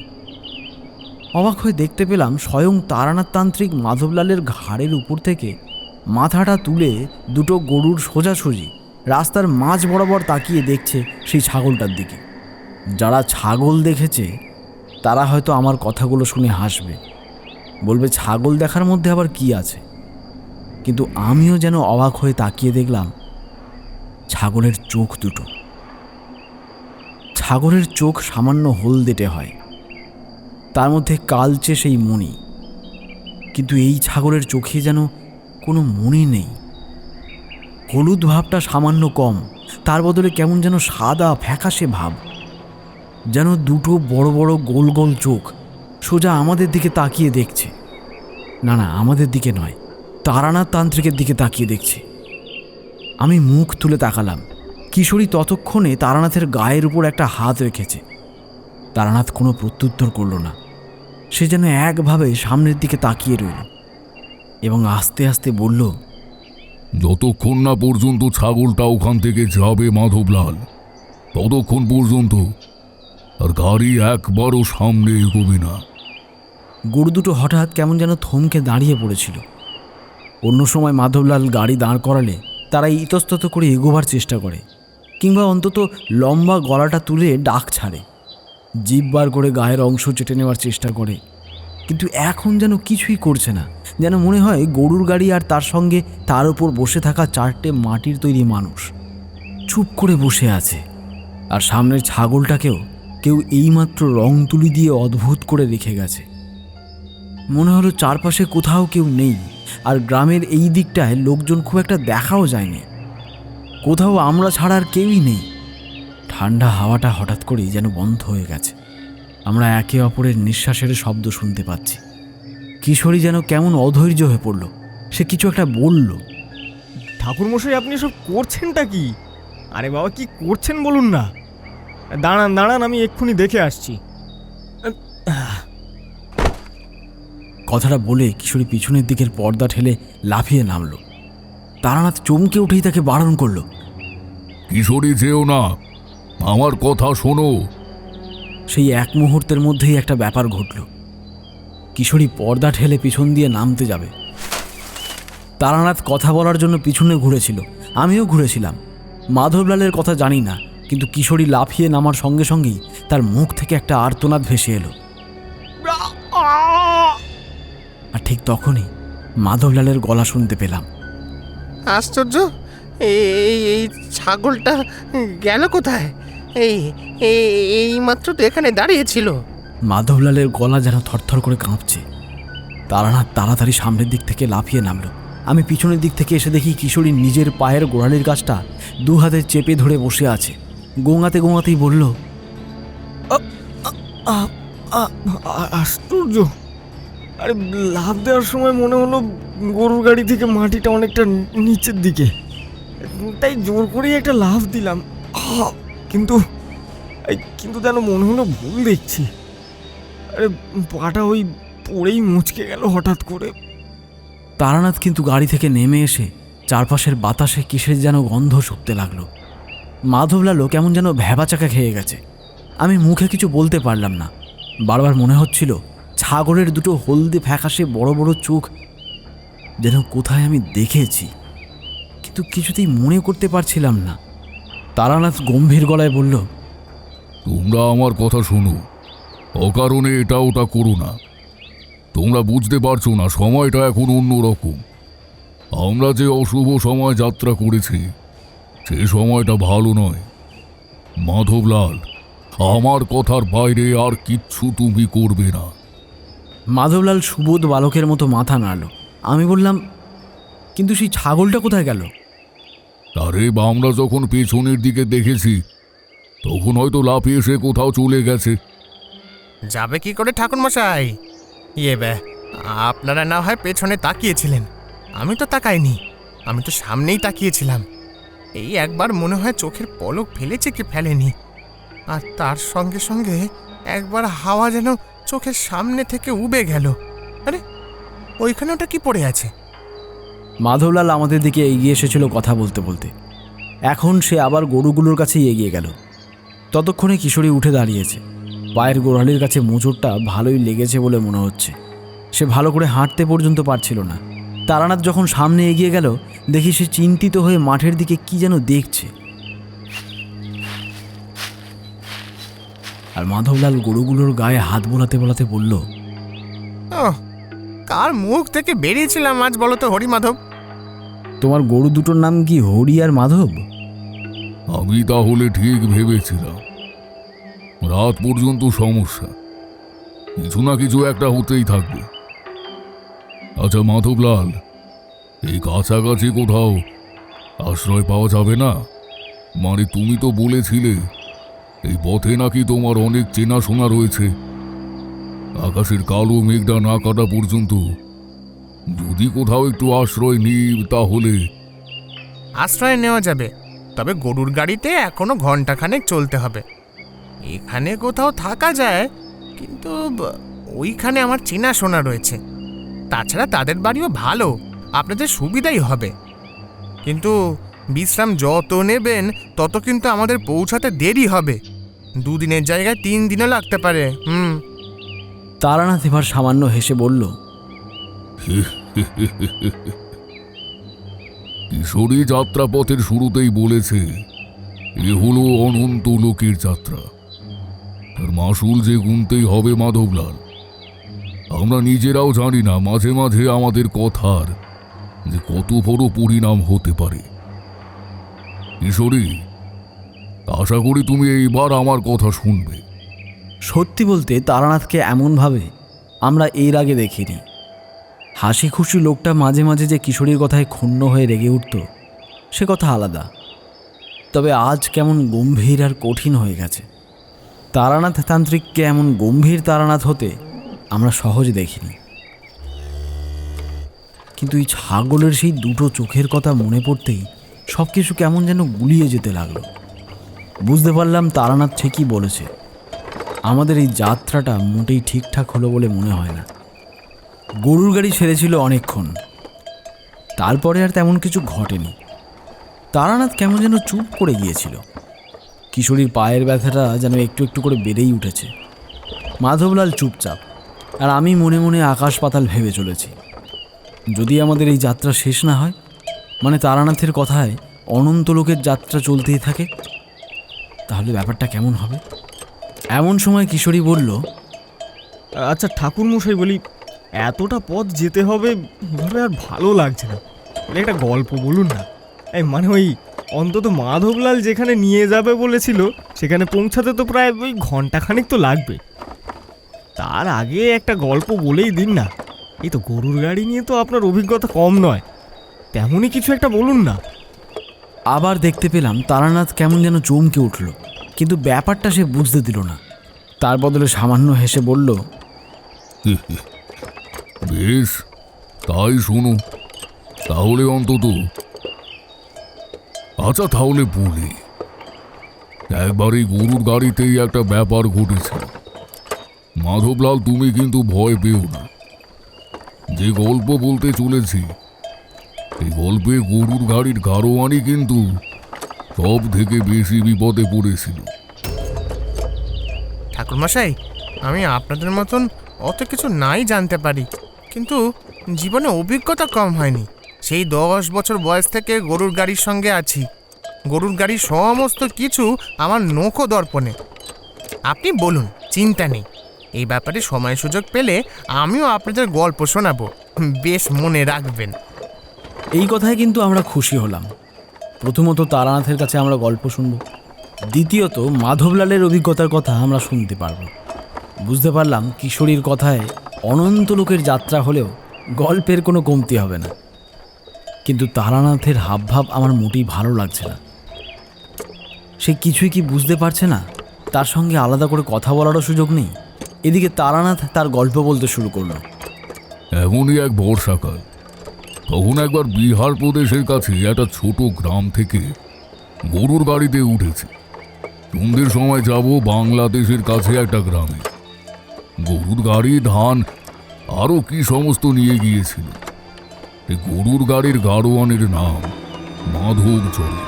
অবাক হয়ে দেখতে পেলাম স্বয়ং তারানাথ তান্ত্রিক মাধবলালের ঘাড়ের উপর থেকে মাথাটা তুলে দুটো গরুর সোজাসুজি রাস্তার মাঝ বরাবর তাকিয়ে দেখছে সেই ছাগলটার দিকে। যারা ছাগল দেখেছে তারা হয়তো আমার কথাগুলো শুনে হাসবে, বলবে ছাগল দেখার মধ্যে আবার কি আছে। কিন্তু আমিও যেন অবাক হয়ে তাকিয়ে দেখলাম ছাগলের চোখ দুটো। ছাগলের চোখ সামান্য হলদেটে হয়, তার মধ্যে কালচে সেই মণি, কিন্তু এই ছাগলের চোখে যেন কোনো মণি নেই। হলুদ ভাবটা সামান্য কম, তার বদলে কেমন যেন সাদা ফ্যাকাশে ভাব, যেন দুটো বড় বড় গোল গোল চোখ সোজা আমাদের দিকে তাকিয়ে দেখছে। না না, আমাদের দিকে নয়, তারানাথ তান্ত্রিকের দিকে তাকিয়ে দেখছে। আমি মুখ তুলে তাকালাম। কিশোরী ততক্ষণে তারানাথের গায়ের উপর একটা হাত রেখেছে। তারানাথ কোনো প্রত্যুত্তর করল না, সে যেন একভাবে সামনের দিকে তাকিয়ে রইল এবং আস্তে আস্তে বলল, যতক্ষণ না পর্যন্ত ছাগলটা ওখান থেকে যাবে মাধবলাল, ততক্ষণ পর্যন্ত আর গাড়ি একবারও সামনে এগোবে না। গরু দুটো হঠাৎ কেমন যেন থমকে দাঁড়িয়ে পড়েছিল। অন্য সময় মাধবলাল গাড়ি দাঁড় করালে তারা ইতস্তত করে এগোবার চেষ্টা করে, কিংবা অন্তত লম্বা গলাটা তুলে ডাক ছাড়ে, জিভ বার করে গায়ের অংশ চেটে নেওয়ার চেষ্টা করে। কিন্তু এখন যেন কিছুই করছে না, যেন মনে হয় গরুর গাড়ি আর তার সঙ্গে তার উপর বসে থাকা চারটে মাটির তৈরি মানুষ চুপ করে বসে আছে। আর সামনের ছাগলটাকেও কেউ এইমাত্র রং তুলি দিয়ে অদ্ভুত করে রেখে গেছে। মনে হলো চারপাশে কোথাও কেউ নেই, আর গ্রামের এই দিকটায় লোকজন খুব একটা দেখাও যায়নি। কোথাও আমরা ছাড়া আর কেউই নেই। ঠান্ডা হাওয়াটা হঠাৎ করেই যেন বন্ধ হয়ে গেছে। আমরা একে অপরের নিঃশ্বাসের শব্দ শুনতে পাচ্ছি। কিশোরী যেন কেমন অধৈর্য হয়ে পড়ল, সে কিছু একটা বলল। ঠাকুরমশাই, আপনি এসব করছেনটা কি? আরে বাবা, কি করছেন বলুন না। দাঁড়ান দাঁড়ান, আমি এক্ষুনি দেখে আসছি। কথাটা বলে কিশোরী পিছনের দিকের পর্দা ঠেলে লাফিয়ে নামল। তারানাথ চমকে উঠেই তাকে বারণ করল, কিশোরী যেও না, আমার কথা শোনো। সেই এক মুহূর্তের মধ্যেই একটা ব্যাপার ঘটল। কিশোরী পর্দা ঠেলে পিছন দিয়ে নামতে যাবে। তারানাথ কথা বলার জন্য পিছনে ঘুরেছিল, আমিও ঘুরেছিলাম। মাধবলালের কথা জানি না, কিন্তু কিশোরী লাফিয়ে নামার সঙ্গে সঙ্গেই তার মুখ থেকে একটা আর্তনাদ ভেসে এলো। আর ঠিক তখনই মাধবলালের গলা শুনতে পেলাম। আশ্চর্য, এই ছাগলটা গেল কোথায়? এই এই মাত্র তো এখানে দাঁড়িয়েছিল। মাধবলালের গলা যেন থরথর করে কাঁপছে। তারানাথ তাড়াতাড়ি সামনের দিক থেকে লাফিয়ে নামলো। আমি পিছনের দিক থেকে এসে দেখি কিশোরী নিজের পায়ের গোড়ালির গাছটা দু হাতে চেপে ধরে বসে আছে। গোঙাতে গোঙাতেই বলল, আশ্চর্য! আরে, লাফ দেওয়ার সময় মনে হলো গরুর গাড়ি থেকে মাটিটা অনেকটা নিচের দিকে, তাই জোর করেই একটা লাফ দিলাম। কিন্তু কিন্তু যেন মনে হলো ভুল দেখছি। আরে, পাটা ওই পড়েই মুচকে গেল হঠাৎ করে। তারানাথ কিন্তু গাড়ি থেকে নেমে এসে চারপাশের বাতাসে কিসের যেন গন্ধ শুকতে লাগলো। মাধবলালও কেমন যেন ভ্যাবাচাকা খেয়ে গেছে। আমি মুখে কিছু বলতে পারলাম না। বারবার মনে হচ্ছিল ছাগলের দুটো হলদে ফ্যাকাশে বড় বড় চোখ যেন কোথায় আমি দেখেছি, কিন্তু কিছুতেই মনে করতে পারছিলাম না। তারানাথ গম্ভীর গলায় বলল, তোমরা আমার কথা শোনো, অকারণে এটা ওটা করো না। তোমরা বুঝতে পারছো না, সময়টা এখন অন্যরকম। আমরা যে অশুভ সময় যাত্রা করেছি, সে সময়টা ভালো নয়। মাধবলাল, আমার কথার বাইরে আর কিচ্ছু তুমি করবে না। মাধবলাল সুবোধ বালকের মতো মাথা নাড়ল। আমি বললাম, কিন্তু সেই ছাগলটা কোথায় গেল? আরে, আমরা যখন পেছনের দিকে দেখেছি, তখন হয়তো লাফিয়ে সে কোথাও চলে গেছে। যাবে কি করে ঠাকুরমশাই? আপনারা না হয় পেছনে তাকিয়েছিলেন, আমি তো তাকাইনি। আমি তো সামনেই তাকিয়েছিলাম। এই একবার মনে হয় চোখের পলক ফেলেছে কি ফেলেনি, আর তার সঙ্গে সঙ্গে একবার হাওয়া যেন চোখের সামনে থেকে উবে গেল। আরে, ওইখানে ওটা কি পড়ে আছে? মাধবলাল আমাদের দিকে এগিয়ে এসেছিল কথা বলতে বলতে। এখন সে আবার গরুগুলোর কাছেই এগিয়ে গেল। ততক্ষণে কিশোরী উঠে দাঁড়িয়েছে। পায়ের গোড়ালির কাছে মোচড়টা ভালোই লেগেছে বলে মনে হচ্ছে। সে ভালো করে হাঁটতে পর্যন্ত পারছিল না। তারানাথ যখন সামনে এগিয়ে গেল, দেখি সে চিন্তিত হয়ে মাঠের দিকে কি যেন দেখছে। আর মাধবলাল গরুগুলোর গায়ে হাত বোলাতে বোলাতে বলল, ওহ, কার মুখ থেকে বেরিয়েছিলাম আজ বলো তো হরিমাধব? তোমার গরু দুটোর নাম কি হরি আর মাধব? আমি তাহলে ঠিক ভেবেছিলাম। রাত পর্যন্ত সমস্যা, কিছু না কিছু একটা হতেই থাকবে। আচ্ছা মাধবলাল, এই কাছাকাছি কোথাও আশ্রয় পাওয়া যাবে না? মানে তুমি তো বলেছিলে এই পথে নাকি তোমার অনেক চেনাশোনা রয়েছে। আকাশের কালো মেঘটা না কাটা পর্যন্ত যদি কোথাও একটু আশ্রয় নিই তাহলে। আশ্রয় নেওয়া যাবে, তবে গরুর গাড়িতে এখনো ঘন্টাখানেক চলতে হবে। এখানে কোথাও থাকা যায়, কিন্তু ওইখানে আমার চেনাশোনা রয়েছে। তাছাড়া তাদের বাড়িও ভালো, আপনাদের সুবিধাই হবে। কিন্তু বিশ্রাম যত নেবেন তত কিন্তু আমাদের পৌঁছাতে দেরি হবে। 2 দিনের জায়গায় 3 দিনও লাগতে পারে। তারানাথ এবার সামান্য হেসে বলল, কিশোরী যাত্রাপথের শুরুতেই বলেছে এ হলো অনন্ত লোকের যাত্রা, তার মাসুল যে গুনতেই হবে মাধবলাল। আমরা নিজেরাও জানি না মাঝে মাঝে আমাদের কথার যে কত বড় পরিণাম হতে পারে। কিশোরী, আশা করি তুমি এইবার আমার কথা শুনবে। সত্যি বলতে তারানাথকে এমনভাবে আমরা এর আগে দেখিনি। হাসি খুশি লোকটা মাঝে মাঝে যে কিশোরীর কথায় ক্ষুণ্ণ হয়ে রেগে উঠত, সে কথা আলাদা। তবে আজ কেমন গম্ভীর আর কঠিন হয়ে গেছে। তারানাথ তান্ত্রিককে এমন গম্ভীর তারানাথ হতে আমরা সহজে দেখিনি। কিন্তু এই ছাগলের সেই দুটো চোখের কথা মনে পড়তেই সব কিছু কেমন যেন গুলিয়ে যেতে লাগলো। বুঝতে পারলাম তারানাথ ঠিকই বলেছে, আমাদের এই যাত্রাটা মোটেই ঠিকঠাক হলো বলে মনে হয় না। গরুর গাড়ি ছেড়েছিল অনেকক্ষণ, তারপরে আর তেমন কিছু ঘটেনি। তারানাথ কেমন যেন চুপ করে গিয়েছিল। কিশোরীর পায়ের ব্যথাটা যেন একটু একটু করে বেড়েই উঠেছে। মাধবলাল চুপচাপ, আর আমি মনে মনে আকাশ পাতাল ভেবে চলেছি। যদি আমাদের এই যাত্রা শেষ না হয়, মানে তারানাথের কথায় অনন্ত লোকের যাত্রা চলতেই থাকে, তাহলে ব্যাপারটা কেমন হবে? এমন সময় কিশোরী বলল, আচ্ছা ঠাকুর মশাই, বলি এতটা পথ যেতে হবে এভাবে আর ভালো লাগছে না। একটা গল্প বলুন না। এই মানে ওই অন্তত মাধবলাল যেখানে নিয়ে যাবে বলেছিল সেখানে পৌঁছাতে তো প্রায় ওই ঘন্টাখানেক তো লাগবে। তার আগে একটা গল্প বলেই দিন না। এই তো গরুর গাড়ি নিয়ে তো আপনার অভিজ্ঞতা কম নয়, তেমনই কিছু একটা বলুন না। আবার দেখতে পেলাম তারানাথ কেমন যেন চমকে উঠল, কিন্তু ব্যাপারটা সে বুঝতে দিল না। তার বদলে সামান্য হেসে বলল, বেশ, তাই শোনো তাহলে অন্তত। আচ্ছা তাহলে বলি, একবার এই গরুর গাড়িতেই একটা ব্যাপার ঘটেছিল। মাধবলাল, তুমি কিন্তু ভয় পেও না। যে গল্প বলতে চলেছি, এই গল্পে গরুর গাড়ির গাড়োয়ানি কিন্তু সব থেকে বেশি বিপদে পড়েছিল। ঠাকুরমশাই, আমি আপনাদের মতন অত কিছু নাই জানতে পারি, কিন্তু জীবনে অভিজ্ঞতা কম হয়নি। সেই 10 বছর বয়স থেকে গরুর গাড়ির সঙ্গে আছি। গরুর গাড়ির সমস্ত কিছু আমার নখো দর্পণে। আপনি বলুন, চিন্তা নেই। এই ব্যাপারে সময় সুযোগ পেলে আমিও আপনাদের গল্প শোনাবো, বেশ মনে রাখবেন। এই কথায় কিন্তু আমরা খুশি হলাম। প্রথমত তারানাথের কাছে আমরা গল্প শুনব, দ্বিতীয়ত মাধবলালের অভিজ্ঞতার কথা আমরা শুনতে পারব। বুঝতে পারলাম কিশোরীর কথায় অনন্ত লোকের যাত্রা হলেও গল্পের কোনো কমতি হবে না। কিন্তু তারানাথের হাবভাব আমার মোটেই ভালো লাগছে না। সে কিছুই কি বুঝতে পারছে না, তার সঙ্গে আলাদা করে কথা বলারও সুযোগ নেই। এদিকে তারানাথ তার গল্প বলতে শুরু করলো। এমনই এক বর্ষাকাল, তখন একবার বিহার প্রদেশের কাছে একটা ছোট গ্রাম থেকে গরুর গাড়িতে উঠেছি। সন্ধ্যের সময় যাব বাংলাদেশের কাছে একটা গ্রামে। গরুর গাড়ি, ধান, আরও কি সমস্ত নিয়ে গিয়েছিল। এই গরুর গাড়ির গাড়োয়ানের নাম মাধব চড়ে।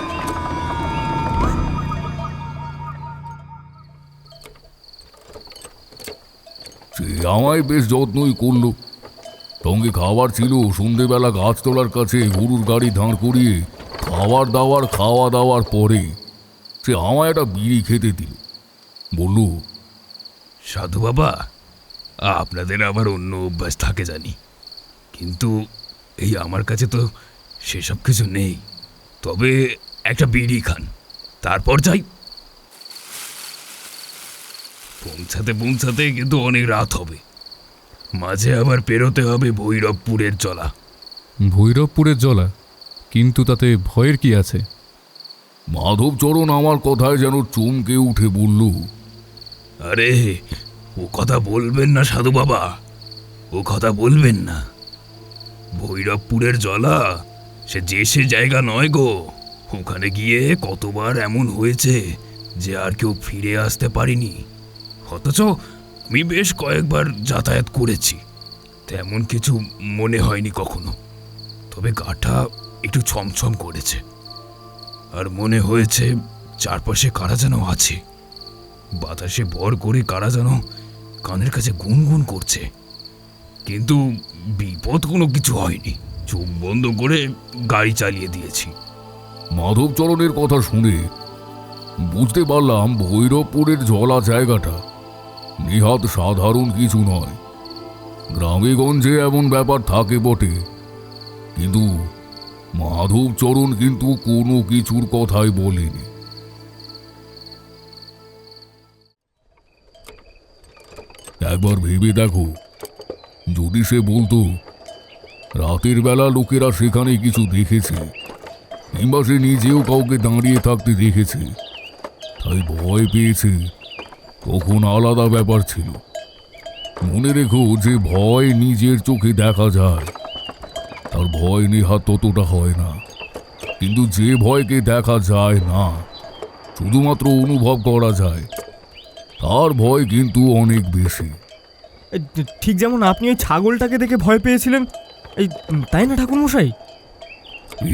সে আমায় বেশ যত্নই করলো। সঙ্গে খাবার ছিল, সন্ধেবেলা গাছতলার কাছে গরুর গাড়ি দাঁড় করিয়ে খাওয়া দাওয়ার পরে সে আমায় একটা বিড়ি খেতে দিল। বলল, সাধু বাবা, আপনাদের আবার অন্য অভ্যাস থাকে জানি, কিন্তু এই আমার কাছে তো সেসব কিছু নেই। তবে একটা বিড়ি খান, তারপর যাই। পৌঁছাতে কিন্তু অনেক রাত হবে। মাঝে আবার পেরোতে হবে ভৈরবপুরের জলা। ভৈরবপুরের জলা? কিন্তু তাতে ভয়ের কি আছে? মাধবচরণ আমার কথায় যেন চমকে উঠে বলল, আরে, ও কথা বলবেন না সাধু বাবা, ও কথা বলবেন না। ভৈরবপুরের জলা সে জায়গা নয় গো। ওখানে গিয়ে কতবার এমন হয়েছে যে আর কেউ ফিরে আসতে পারেনি। অথচ আমি বেশ কয়েকবার যাতায়াত করেছি, তেমন কিছু মনে হয়নি কখনো। তবে গাটা একটু ছমছম করেছে, আর মনে হয়েছে চারপাশে কারা যেন আছে। বাতাসে ভর করে কারা যেন কানের কাছে গুনগুন করছে, কিন্তু বিপদ কোনো কিছু হয়নি। চোখ বন্ধ করে গাড়ি চালিয়ে দিয়েছি। মাধবচরণের কথা শুনে বুঝতে পারলাম ভৈরবপুরের জলা জায়গাটা নিহাত সাধারণ কিছু নয়। গ্রামে গঞ্জে এমন ব্যাপার থাকে বটে, কিন্তু মাধবচরণ কিন্তু কোনো কিছুর কথাই বলেনি। একবার ভেবে দেখো, যদি সে বলতো রাতের বেলা লোকেরা সেখানে কিছু দেখেছে, কিংবা সে নিজেও কাউকে দাঁড়িয়ে থাকতে দেখেছে, তাই ভয় পেয়েছে, তখন আলাদা ব্যাপার ছিল। মনে রেখো যে ভয় নিজের চোখে দেখা যায়, তার ভয় নেহাত ততটা হয় না। কিন্তু যে ভয়কে দেখা যায় না, শুধুমাত্র অনুভব করা যায়, তার ভয় কিন্তু অনেক বেশি। ঠিক যেমন আপনি ওই ছাগলটাকে দেখে ভয় পেয়েছিলেন, এই তাই না ঠাকুরমশাই?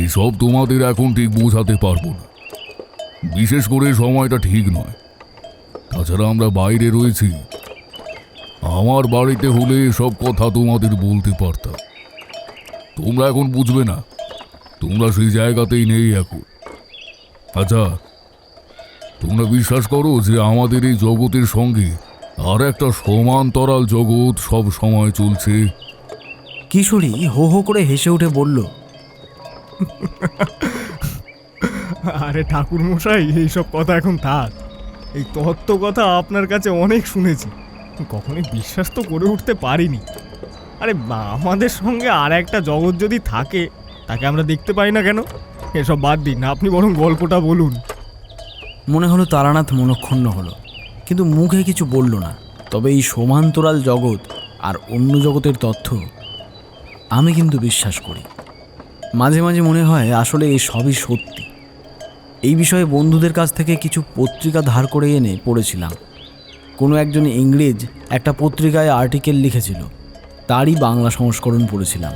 এসব তোমাদের এখন ঠিক বোঝাতে পারবো না, বিশেষ করে সময়টা ঠিক নয়। তাছাড়া আমরা বাইরে রয়েছি। আমার বাড়িতে হলে সব কথা তোমাদের বলতে পারতাম। তোমরা এখন বুঝবে না, তোমরা সেই জায়গাতেই নেই এখন। আচ্ছা, তোমরা বিশ্বাস করো যে আমাদের এই জগতের সঙ্গে আর একটা সমান্তরাল জগৎ সব সময় চলছে? কিশোরী হো হো করে হেসে উঠে বলল, আরে ঠাকুরমশাই, এইসব কথা এখন থাক। এই তত্ত্ব কথা আপনার কাছে অনেক শুনেছি, কখনোই বিশ্বাস তো করে উঠতে পারিনি। আরে আমাদের সঙ্গে আর একটা জগৎ যদি থাকে, তাকে আমরা দেখতে পাই না কেন? এসব বাদ দিন, আপনি বরং গল্পটা বলুন। মনে হলো তারানাথ মনক্ষুণ্ণ হলো, কিন্তু মুখে কিছু বলল না। তবে এই সমান্তরাল জগৎ আর অন্য জগতের তথ্য আমি কিন্তু বিশ্বাস করি। মাঝে মাঝে মনে হয় আসলে এই সবই সত্যি। এই বিষয়ে বন্ধুদের কাছ থেকে কিছু পত্রিকা ধার করে এনে পড়েছিলাম। কোনো একজন ইংরেজ একটা পত্রিকায় আর্টিকেল লিখেছিল, তারই বাংলা সংস্করণ পড়েছিলাম।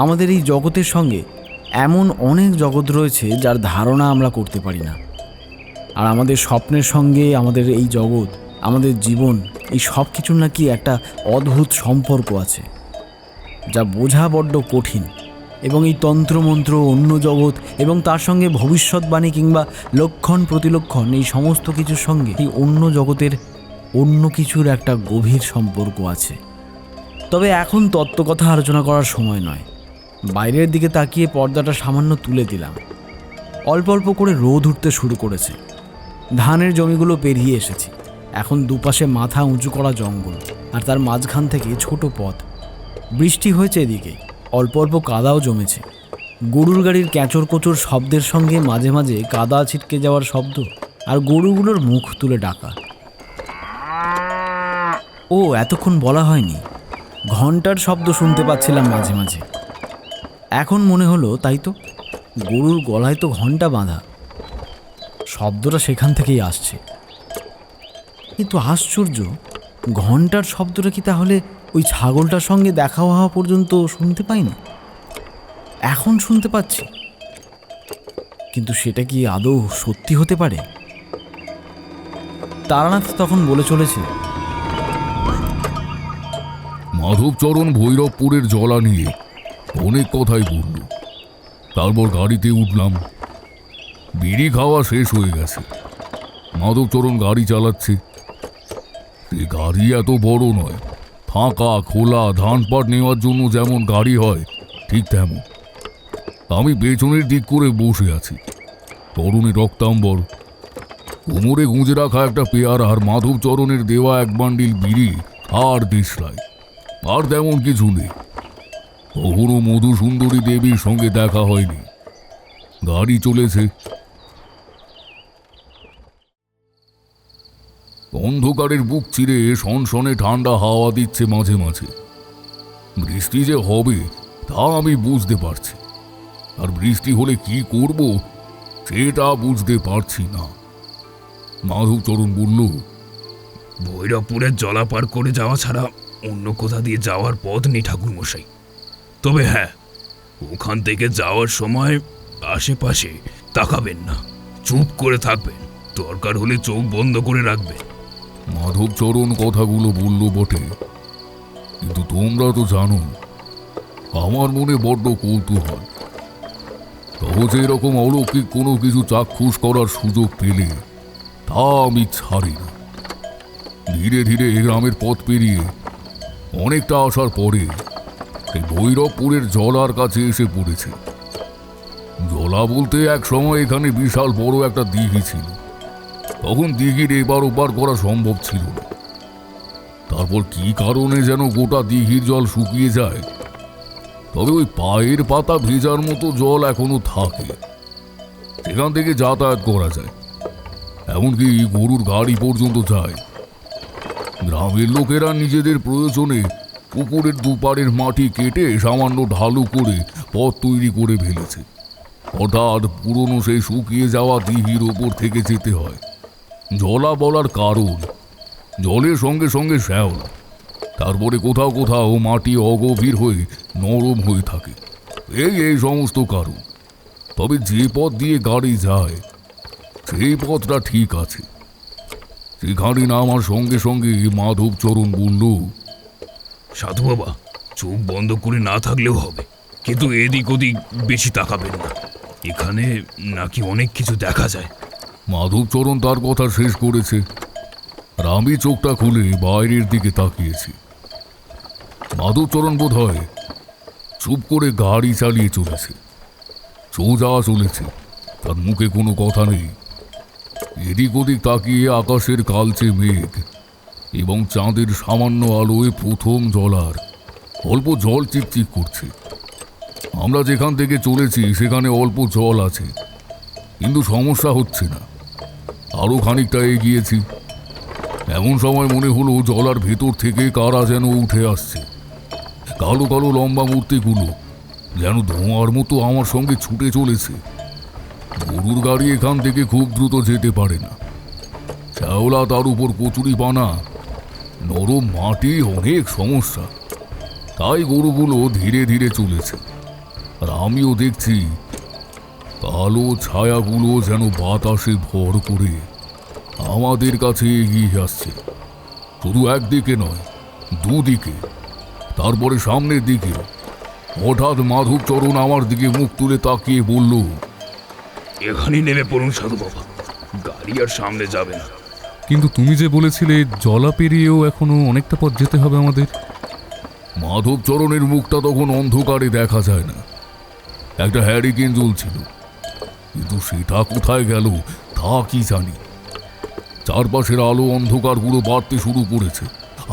আমাদের এই জগতের সঙ্গে এমন অনেক জগৎ রয়েছে যার ধারণা আমরা করতে পারি না। আর আমাদের স্বপ্নের সঙ্গে আমাদের এই জগৎ, আমাদের জীবন, এই সব কিছুর নাকি একটা অদ্ভুত সম্পর্ক আছে, যা বোঝা বড্ড কঠিন। এবং এই তন্ত্রমন্ত্র, অন্য জগৎ এবং তার সঙ্গে ভবিষ্যৎবাণী কিংবা লক্ষণ প্রতিলক্ষণ, এই সমস্ত কিছুর সঙ্গে এই অন্য জগতের অন্য কিছুর একটা গভীর সম্পর্ক আছে। তবে এখন তত্ত্বকথা আলোচনা করার সময় নয়। বাইরের দিকে তাকিয়ে পর্দাটা সামান্য তুলে দিলাম। অল্প অল্প করে রোদ উঠতে শুরু করেছে। ধানের জমিগুলো পেরিয়ে এসেছি। এখন দুপাশে মাথা উঁচু করা জঙ্গল, আর তার মাঝখান থেকে ছোট পথ। বৃষ্টি হয়েছে এদিকে, অল্প অল্প কাদাও জমেছে। গরুর গাড়ির ক্যাঁচর কোচর শব্দের সঙ্গে মাঝে মাঝে কাদা ছিটকে যাওয়ার শব্দ, আর গরুগুলোর মুখ তুলে ডাকা। ও, এতক্ষণ বলা হয়নি, ঘন্টার শব্দ শুনতে পাচ্ছিলাম মাঝে মাঝে। এখন মনে হলো তাই তো, গরুর গলায় তো ঘন্টা বাঁধা, শব্দটা সেখান থেকেই আসছে। কিন্তু আশ্চর্য, ঘন্টার শব্দটা কি তাহলে ওই ছাগলটার সঙ্গে দেখা হওয়া পর্যন্ত শুনতে পাইনি? এখন শুনতে পাচ্ছি, কিন্তু সেটা কি আদৌ সত্যি হতে পারে? তারানাথ তখন বলে চলেছে, মাধবচরণ ভৈরবপুরের জলা নিয়ে অনেক কথাই বলল। তারপর গাড়িতে উঠলাম। বিড়ি খাওয়া শেষ হয়ে গেছে। মাধবচরণ গাড়ি চালাচ্ছে। সে গাড়ি এত বড় নয়, ফাঁকা খোলা, ধান পাট নেওয়ার জন্য যেমন গাড়ি হয় ঠিক তেমন। আমি পেছনের দিক করে বসে আছি। তরুণী রক্তাম্বর, কোমরে গুঁজে রাখা একটা পেয়ারা আর মাধবচরণের দেওয়া এক বান্ডিল বিড়ি আর দেশলাই, আর তেমন কিছু নেই। কখনো মধুসুন্দরী দেবীর সঙ্গে দেখা হয়নি। গাড়ি চলেছে। অন্ধকারের বুক চিরে সনসনে ঠান্ডা হাওয়া দিচ্ছে মাঝে মাঝে। বৃষ্টি যে হবে তা আমি বুঝতে পারছি, আর বৃষ্টি হলে কি করব সেটা বুঝতে পারছি না। মাধবচরণ বলল, ভৈরবপুরের জলা পার করে যাওয়া ছাড়া অন্য কোথা দিয়ে যাওয়ার পথ নেই ঠাকুরমশাই। তবে হ্যাঁ, ওখান থেকে যাওয়ার সময় আশেপাশে তাকাবেন না, চুপ করে থাকবেন, দরকার হলে চোখ বন্ধ করে রাখবেন। মাধবচরণ কথাগুলো বলল বটে, কিন্তু তোমরা তো জানো আমার মনে বড্ড কৌতূহল। সহজে এরকম অলৌকিক কোনো কিছু চাক্ষুষ করার সুযোগ পেলে তা আমি ছাড়ি না। ধীরে ধীরে গ্রামের পথ পেরিয়ে অনেকটা আসার পরে এই ভৈরবপুরের জলার কাছে এসে পড়েছে। জলা বলতে এক সময় এখানে বিশাল বড় একটা দিঘি ছিল। তখন দিঘির এবার ওপার করা সম্ভব ছিল না। তারপর কি কারণে যেন গোটা দিঘির জল শুকিয়ে যায়, তবে ওই পায়ের পাতা ভেজার মতো জল এখনো থাকে। সেখান থেকে যাতায়াত করা যায়, এমনকি গরুর গাড়ি পর্যন্ত যায়। গ্রামের লোকেরা নিজেদের প্রয়োজনে পুকুরের দুপারের মাটি কেটে সামান্য ঢালু করে পথ তৈরি করে ফেলেছে। হঠাৎ পুরনো সেই শুকিয়ে যাওয়া দিঘির ওপর থেকে যেতে হয়। জলা বলার কারণ, জলের সঙ্গে সঙ্গে শ্যাওলা, তারপরে কোথাও কোথাও মাটি অগভীর হয়ে নরম হয়ে থাকে। এই সমস্ত কারণ। তবে যে পথ দিয়ে গাড়ি যায় সেই পথটা ঠিক আছে। সেখানে নামার সঙ্গে সঙ্গে মাধবচরণ বলল, সাধু বাবা, চোখ বন্ধ করে না থাকলেও হবে, কিন্তু এদিক ওদিক বেশি তাকাবেন না। এখানে নাকি অনেক কিছু দেখা যায়। মাধবচরণ তার কথা শেষ করেছে আর আমি চোখটা খুলে বাইরের দিকে তাকিয়েছি। মাধবচরণ বোধ হয় চুপ করে গাড়ি চালিয়ে চলেছে, সোজা চলেছে, তার মুখে কোনো কথা নেই। এদিক ওদিক তাকিয়ে আকাশের কালচে মেঘ এবং চাঁদের সামান্য আলোয় প্রথম জলার অল্প জল চিকচিক করছে। আমরা যেখান থেকে চলেছি সেখানে অল্প জল আছে, কিন্তু সমস্যা হচ্ছে না। আরও খানিকটা এগিয়েছি, এমন সময় মনে হলো জলার ভেতর থেকে কারা যেন উঠে আসছে। কালো কালো লম্বা মূর্তিগুলো যেন ধোঁয়ার মতো আমার সঙ্গে ছুটে চলেছে। গরুর গাড়ি এখান থেকে খুব দ্রুত যেতে পারে না। শ্যাওলা, তার উপর কচুরি পানা, নরম মাটি, অনেক সমস্যা। তাই গরুগুলো ধীরে ধীরে চলেছে, আর আমিও দেখছি কালো ছায়াগুলো যেন বাতাসে ভর করে আমাদের কাছে এগিয়ে আসছে। শুধু একদিকে নয়, দুদিকে, তারপরে সামনের দিকে। হঠাৎ মাধবচরণ আমার দিকে মুখ তুলে তাকিয়ে বলল, এখানেই নেমে পড়ুন সাধু বাবা, গাড়ি আর সামনে যাবে না। কিন্তু তুমি যে বলেছিলে জলা পেরিয়েও এখনো অনেকটা পথ যেতে হবে আমাদের। মাধবচরণের মুখটা তখন অন্ধকারে দেখা যায় না। একটা হ্যারিকেন জ্বলছিল, কিন্তু সেটা কোথায় গেল তা কি জানি। চারপাশের আলো অন্ধকার পুরো বাড়তে শুরু করেছে।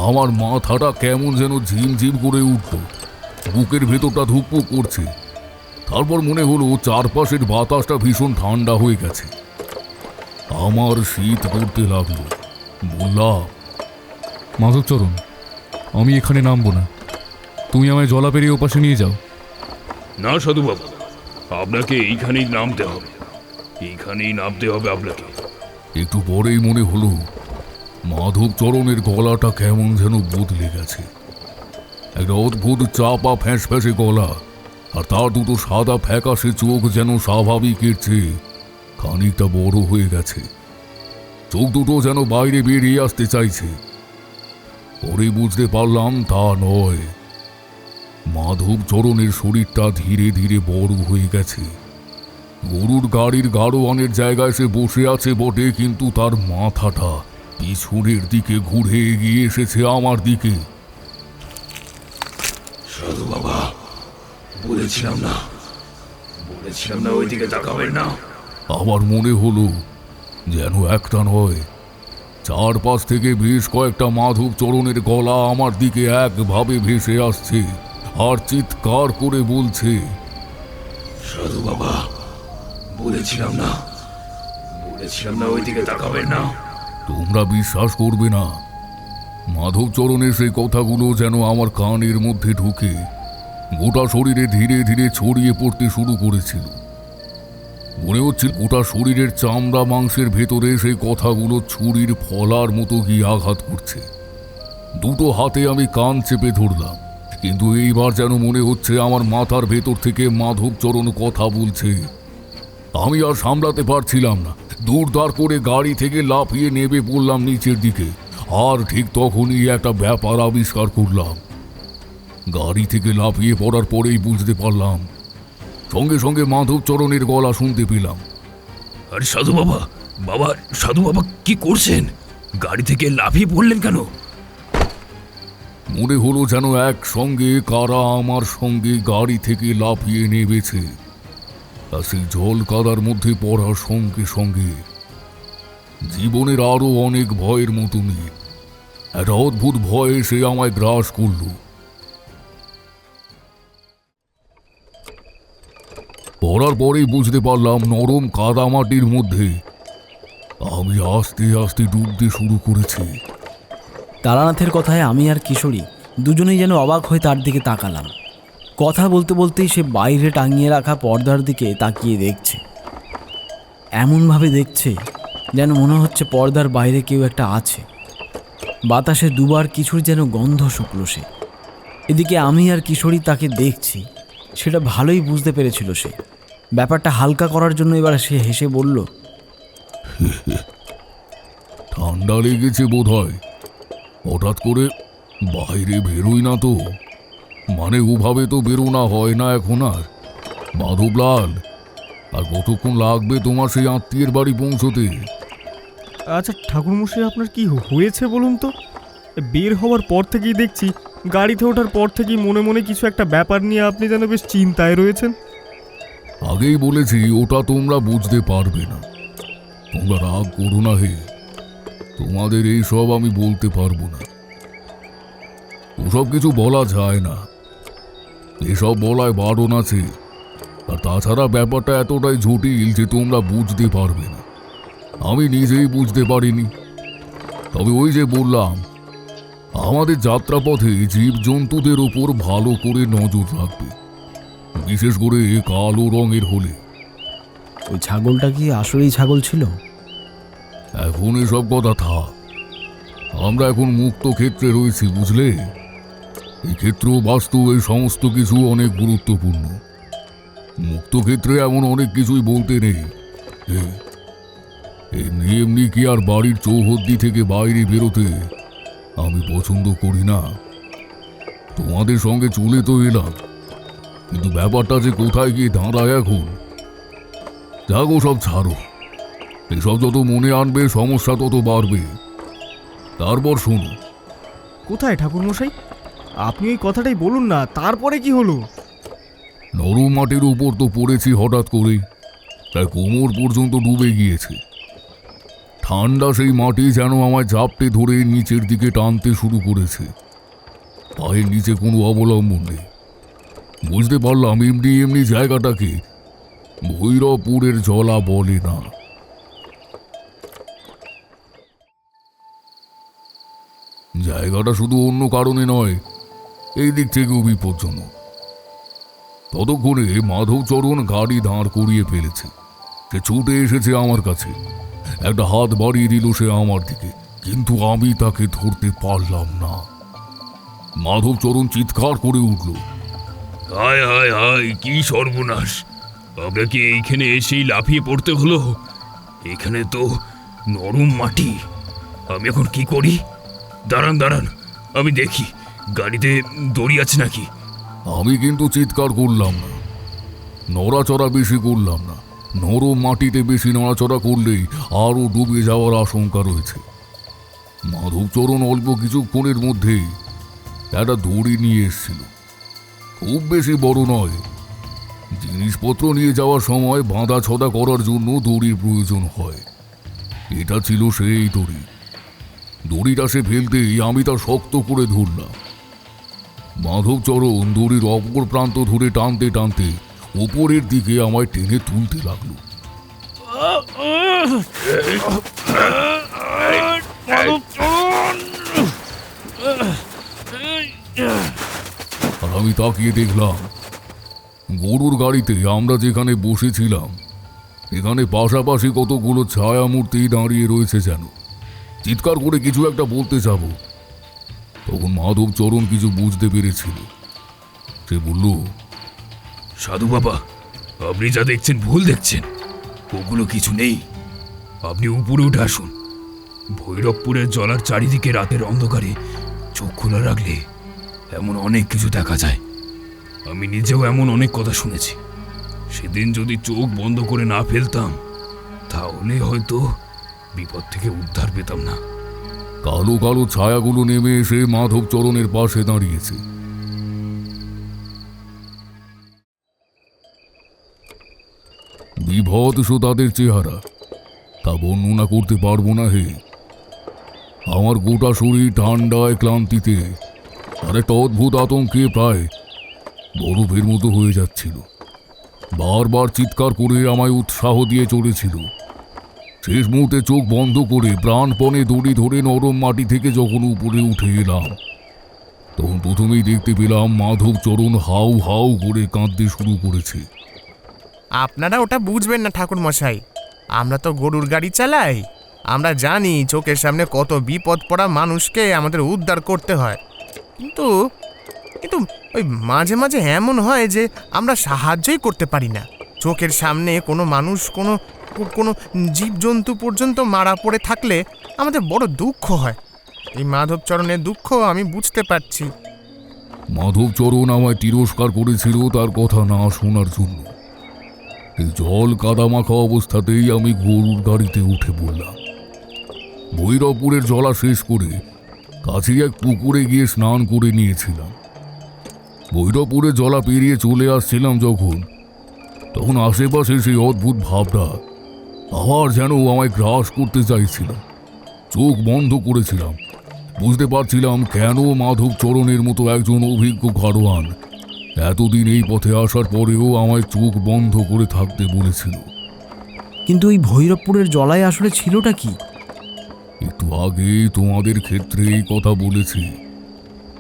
আমার মাথাটা কেমন যেন ঝিমঝিম করে উঠল, বুকের ভেতরটা ধুকপুক করছে। তারপর মনে হলো চারপাশের বাতাসটা ভীষণ ঠান্ডা হয়ে গেছে। আমার শীত করতে লাগলো। বললাম, মাধবচরণ, আমি এখানে নামবো না, তুমি আমায় জলা পেরিয়ে ওপাশে নিয়ে যাও। না সাধু বাবা, আপনাকে এইখানেই নামতে হবে, এইখানেই নামতে হবে আপনাকে। একটু পরেই মনে হলো মাধবচরণের গলাটা কেমন যেন বদলে গেছে। একটা অদ্ভুত চাপা ফ্যাঁস ফ্যাঁসে গলা, আর তার দুটো সাদা ফ্যাকাশে চোখ যেন স্বাভাবিকের চেয়ে খানিকটা বড় হয়ে গেছে। চোখ দুটো যেন বাইরে বেরিয়ে আসতে চাইছে। পরে বুঝতে পারলাম তা নয়। মাধবচরণের শরীরটা ধীরে ধীরে বড় হয়ে গেছে। গরুর গাড়ির গাড়োয়ানের জায়গায় সে বসে আছে বটে, কিন্তু তার মাথাটা পিছনের দিকে ঘুরে এগিয়ে এসেছে আমার দিকে। সাধু বাবা, বলেছিলাম না ওইদিকে তাকাবেন না। আমার মনে হলো যেন একটা নয়, চারপাশ থেকে বেশ কয়েকটা মাধবচরণের গলা আমার দিকে একভাবে ভেসে আসছে আর চিৎকার করে বলছে, সাধু বাবা, বলেছিলাম না ওইদিকে তাকাবেন না। তোমরা বিশ্বাস করবে না, মাধবচরণের সেই কথাগুলো যেন আমার কানের মধ্যে ঢুকে গোটা শরীরে ধীরে ধীরে ছড়িয়ে পড়তে শুরু করেছিল। মনে হচ্ছিল গোটা শরীরের চামড়া মাংসের ভেতরে সেই কথাগুলো ছুরির ফলার মতো গিয়ে আঘাত করছে। দুটো হাতে আমি কান চেপে ধরলাম, কিন্তু এইবার যেন মনে হচ্ছে আমার মাথার ভেতর থেকে মাধবচরণ কথা বলছে। আমি আর সামলাতে পারছিলাম না, দৌড় করে গাড়ি থেকে লাফিয়ে নেমে পড়লাম নিচের দিকে। আর ঠিক তখনই একটা ব্যাপার আবিষ্কার করলাম। গাড়ি থেকে লাফিয়ে পড়ার পরেই বুঝতে পারলাম, সঙ্গে সঙ্গে মাধবচরণের গলা শুনতে পেলাম। আরে সাধু বাবা, সাধু বাবা, কি করছেন? গাড়ি থেকে লাফিয়ে পড়লেন কেন? মনে হলো যেন একসঙ্গে কারা আমার সঙ্গে গাড়ি থেকে লাফিয়ে নেমেছে। আর সেই জল কাদার মধ্যে পড়ার সঙ্গে সঙ্গে জীবনের আরো অনেক ভয়ের মতনই একটা অদ্ভুত ভয় এসে আমায় গ্রাস করল। পড়ার পরেই বুঝতে পারলাম নরম কাদামাটির মধ্যে আমি আস্তে আস্তে ডুবতে শুরু করেছি। তারানাথের কথায় আমি আর কিশোরী দুজনেই যেন অবাক হয়ে তার দিকে তাকালাম। কথা বলতে বলতেই সে বাইরে টাঙিয়ে রাখা পর্দার দিকে তাকিয়ে দেখছে। এমনভাবে দেখছে যেন মনে হচ্ছে পর্দার বাইরে কেউ একটা আছে। বাতাসে দুবার কিছুর যেন গন্ধ শুকলো সে। এদিকে আমি আর কিশোরী তাকে দেখছি, সেটা ভালোই বুঝতে পেরেছিল সে। ব্যাপারটা হালকা করার জন্য এবার সে হেসে বলল, ঠান্ডা লেগেছে বোধ হয়, হঠাৎ করে বাইরে বেরোই না তো। মানে ওভাবে তো বেরোনা হয় না এখন আর। মাধবলাল, আর কতক্ষণ লাগবে তোমার সেই আত্মীয়ের বাড়ি পৌঁছতে? আচ্ছা ঠাকুরমশাই, আপনার কি হয়েছে বলুন তো? বের হওয়ার পর থেকেই দেখছি, গাড়িতে ওঠার পর থেকেই মনে মনে কিছু একটা ব্যাপার নিয়ে আপনি যেন বেশ চিন্তায় রয়েছেন। আগেই বলেছি ওটা তোমরা বুঝতে পারবে না। তোমরা রাগ করো না হে, তোমাদের এই সব আমি বলতে পারবো না। ওসব কিছু বলা যায় না, এসব বলায় বারণ আছে। আর তাছাড়া ব্যাপারটা এতটাই জটিল যে তোমরা বুঝতে পারবে না। আমি নিজেই বুঝতে পারিনি। তবে ওই যে বললাম, আমাদের যাত্রাপথে জীবজন্তুদের ওপর ভালো করে নজর রাখবে, বিশেষ করে কালো রঙের হলে। ওই ছাগলটা কি আসলেই ছাগল ছিল? এখন এসব কথা থাক, আমরা এখন মুক্ত ক্ষেত্রে রয়েছি, বুঝলে? এই ক্ষেত্র, বাস্তু, এই সমস্ত কিছু অনেক গুরুত্বপূর্ণ। মুক্ত ক্ষেত্রে এমন অনেক কিছুই বলতে নেই। এমনি এমনি কি আর বাড়ির চৌহদ্দি থেকে বাইরে বেরোতে আমি পছন্দ করি না। তোমাদের সঙ্গে চলে তো এলাম, কিন্তু ব্যাপারটা যে কোথায় গিয়ে দাঁড়ায় এখন, যাগো সব ছাড়ো। এসব যত মনে আনবে সমস্যা তত বাড়বে। তারপর শোনো। কোথায় ঠাকুরমশাই? আপনি ওই কথাটাই বলুন না, তারপরে কি হলো? নরম মাটির উপর তো পড়েছি হঠাৎ করেই, তাই কোমর পর্যন্ত ডুবে গিয়েছে। ঠান্ডা সেই মাটি যেন আমায় জাপটে ধরে নিচের দিকে টানতে শুরু করেছে। পায়ের নিচে কোনো অবলম্বন নেই। বুঝতে পারলাম এমনি এমনি জায়গাটাকে ভৈরবপুরের জলা বলে না। জায়গাটা শুধু অন্য কারণে নয়, এই দিক থেকেও বিপজ্জনক। ততক্ষণে মাধবচরণ গাড়ি দাঁড় করিয়ে ফেলেছে। সে ছুটে এসেছে আমার কাছে, একটা হাত বাড়িয়ে দিল সে আমার দিকে, কিন্তু আমি তাকে ধরতে পারলাম না। মাধবচরণ চিৎকার করে উঠল, হায় হায় হায়, কি সর্বনাশ! আপনাকে এইখানে এসেই লাফিয়ে পড়তে হলো। এখানে তো নরম মাটি, আমি এখন কি করি? দাঁড়ান দাঁড়ান, আমি দেখি গাড়িতে দড়ি আছে নাকি। আমি কিন্তু চিৎকার করলাম না, নড়াচড়া বেশি করলাম না। নরম মাটিতে বেশি নড়াচড়া করলেই আরও ডুবে যাওয়ার আশঙ্কা রয়েছে। মাধবচরণ অল্প কিছুক্ষণের মধ্যেই একটা দড়ি নিয়ে এসেছিল। খুব বেশি বড় নয়, জিনিসপত্র নিয়ে যাওয়ার সময় বাঁধা ছড়া করার জন্য দড়ির প্রয়োজন হয়। এটা ছিল সেই দড়ি। দড়িটা সে ফেলতেই আমি তা শক্ত করে ধরলাম। মাধবচরণ দড়ির অপর প্রান্ত ধরে টানতে টানতে ওপরের দিকে আমায় টেনে তুলতে লাগলো। আর আমি তাকিয়ে দেখলাম গরুর গাড়িতে আমরা যেখানে বসেছিলাম এখানে পাশাপাশি কতগুলো ছায়ামূর্তি দাঁড়িয়ে রয়েছে। যেন চিৎকার করে কিছু একটা বলতে যাব, তখন মাধবচরণ কিছু বুঝতে পেরেছিল। সে বলল, সাধু বাবা, আপনি যা দেখছেন ভুল দেখছেন, ওগুলো কিছু নেই। আপনি উপরে উঠে আসুন। ভৈরবপুরের জলার চারিদিকে রাতের অন্ধকারে চোখ খোলা রাখলে এমন অনেক কিছু দেখা যায়। আমি নিজেও এমন অনেক কথা শুনেছি। সেদিন যদি চোখ বন্ধ করে না ফেলতাম তাহলে হয়তো বিপদ থেকে উদ্ধার পেতাম না। কালো কালো ছায়াগুলো নেমে এসে মাধবচরণের পাশে দাঁড়িয়েছে। বিভৎস তাদের চেহারা, তা বর্ণনা করতে পারবো না হে। আমার গোটা শরীর ঠান্ডায় ক্লান্তিতে আর একটা অদ্ভুত আতঙ্কে প্রায় বরফের মতো হয়ে যাচ্ছিল। বারবার চিৎকার করে আমায় উৎসাহ দিয়ে চলেছিল। শেষ মুহূর্তে চোখ বন্ধ করে প্রাণপণে দড়ি ধরে নরম মাটি থেকে যখন উপরে উঠে এলাম, তখন প্রথমেই দেখতে পেলাম মাধবচরণ হাউ হাউ করে কাঁদতে শুরু করেছে। আপনারা ওটা বুঝবেন না ঠাকুর মশাই, আমরা তো গরুর গাড়ি চালাই। আমরা জানি চোখের সামনে কত বিপদ পড়া মানুষকে আমাদের উদ্ধার করতে হয়, কিন্তু কিন্তু ওই মাঝে মাঝে এমন হয় যে আমরা সাহায্যই করতে পারি না। চোখের সামনে কোনো মানুষ, কোনো জীবজন্তু পর্যন্ত মারা পড়ে থাকলে আমাদের বড় দুঃখ হয়। এই মাধবচরণের দুঃখ আমি বুঝতে পারছি। মাধবচরণ আমায় তিরস্কার করেছিল তার কথা না শোনার জন্য। এই জল কাদামাখা অবস্থাতেই আমি গরুর গাড়িতে উঠে পড়লাম। ভৈরবপুরের জলা শেষ করে কাছেই এক পুকুরে গিয়ে স্নান করে নিয়েছিলাম। ভৈরবপুরে জলা পেরিয়ে চলে আসছিলাম যখন, তখন আশেপাশে সেই অদ্ভুত ভাবটা আবার যেন আমায় গ্রাস করতে চাইছিল। চোখ বন্ধ করেছিলাম। বুঝতে পারছিলাম কেন মাধবচরণের মতো একজন অভিজ্ঞ গাড়োয়ান এতদিন এই পথে আসার পরেও আমায় চোখ বন্ধ করে থাকতে বলেছিল। কিন্তু এই ভৈরবপুরের জলায় আসলে ছিলটা কি? একটু আগে তোমাদের ক্ষেত্রে এই কথা বলেছি,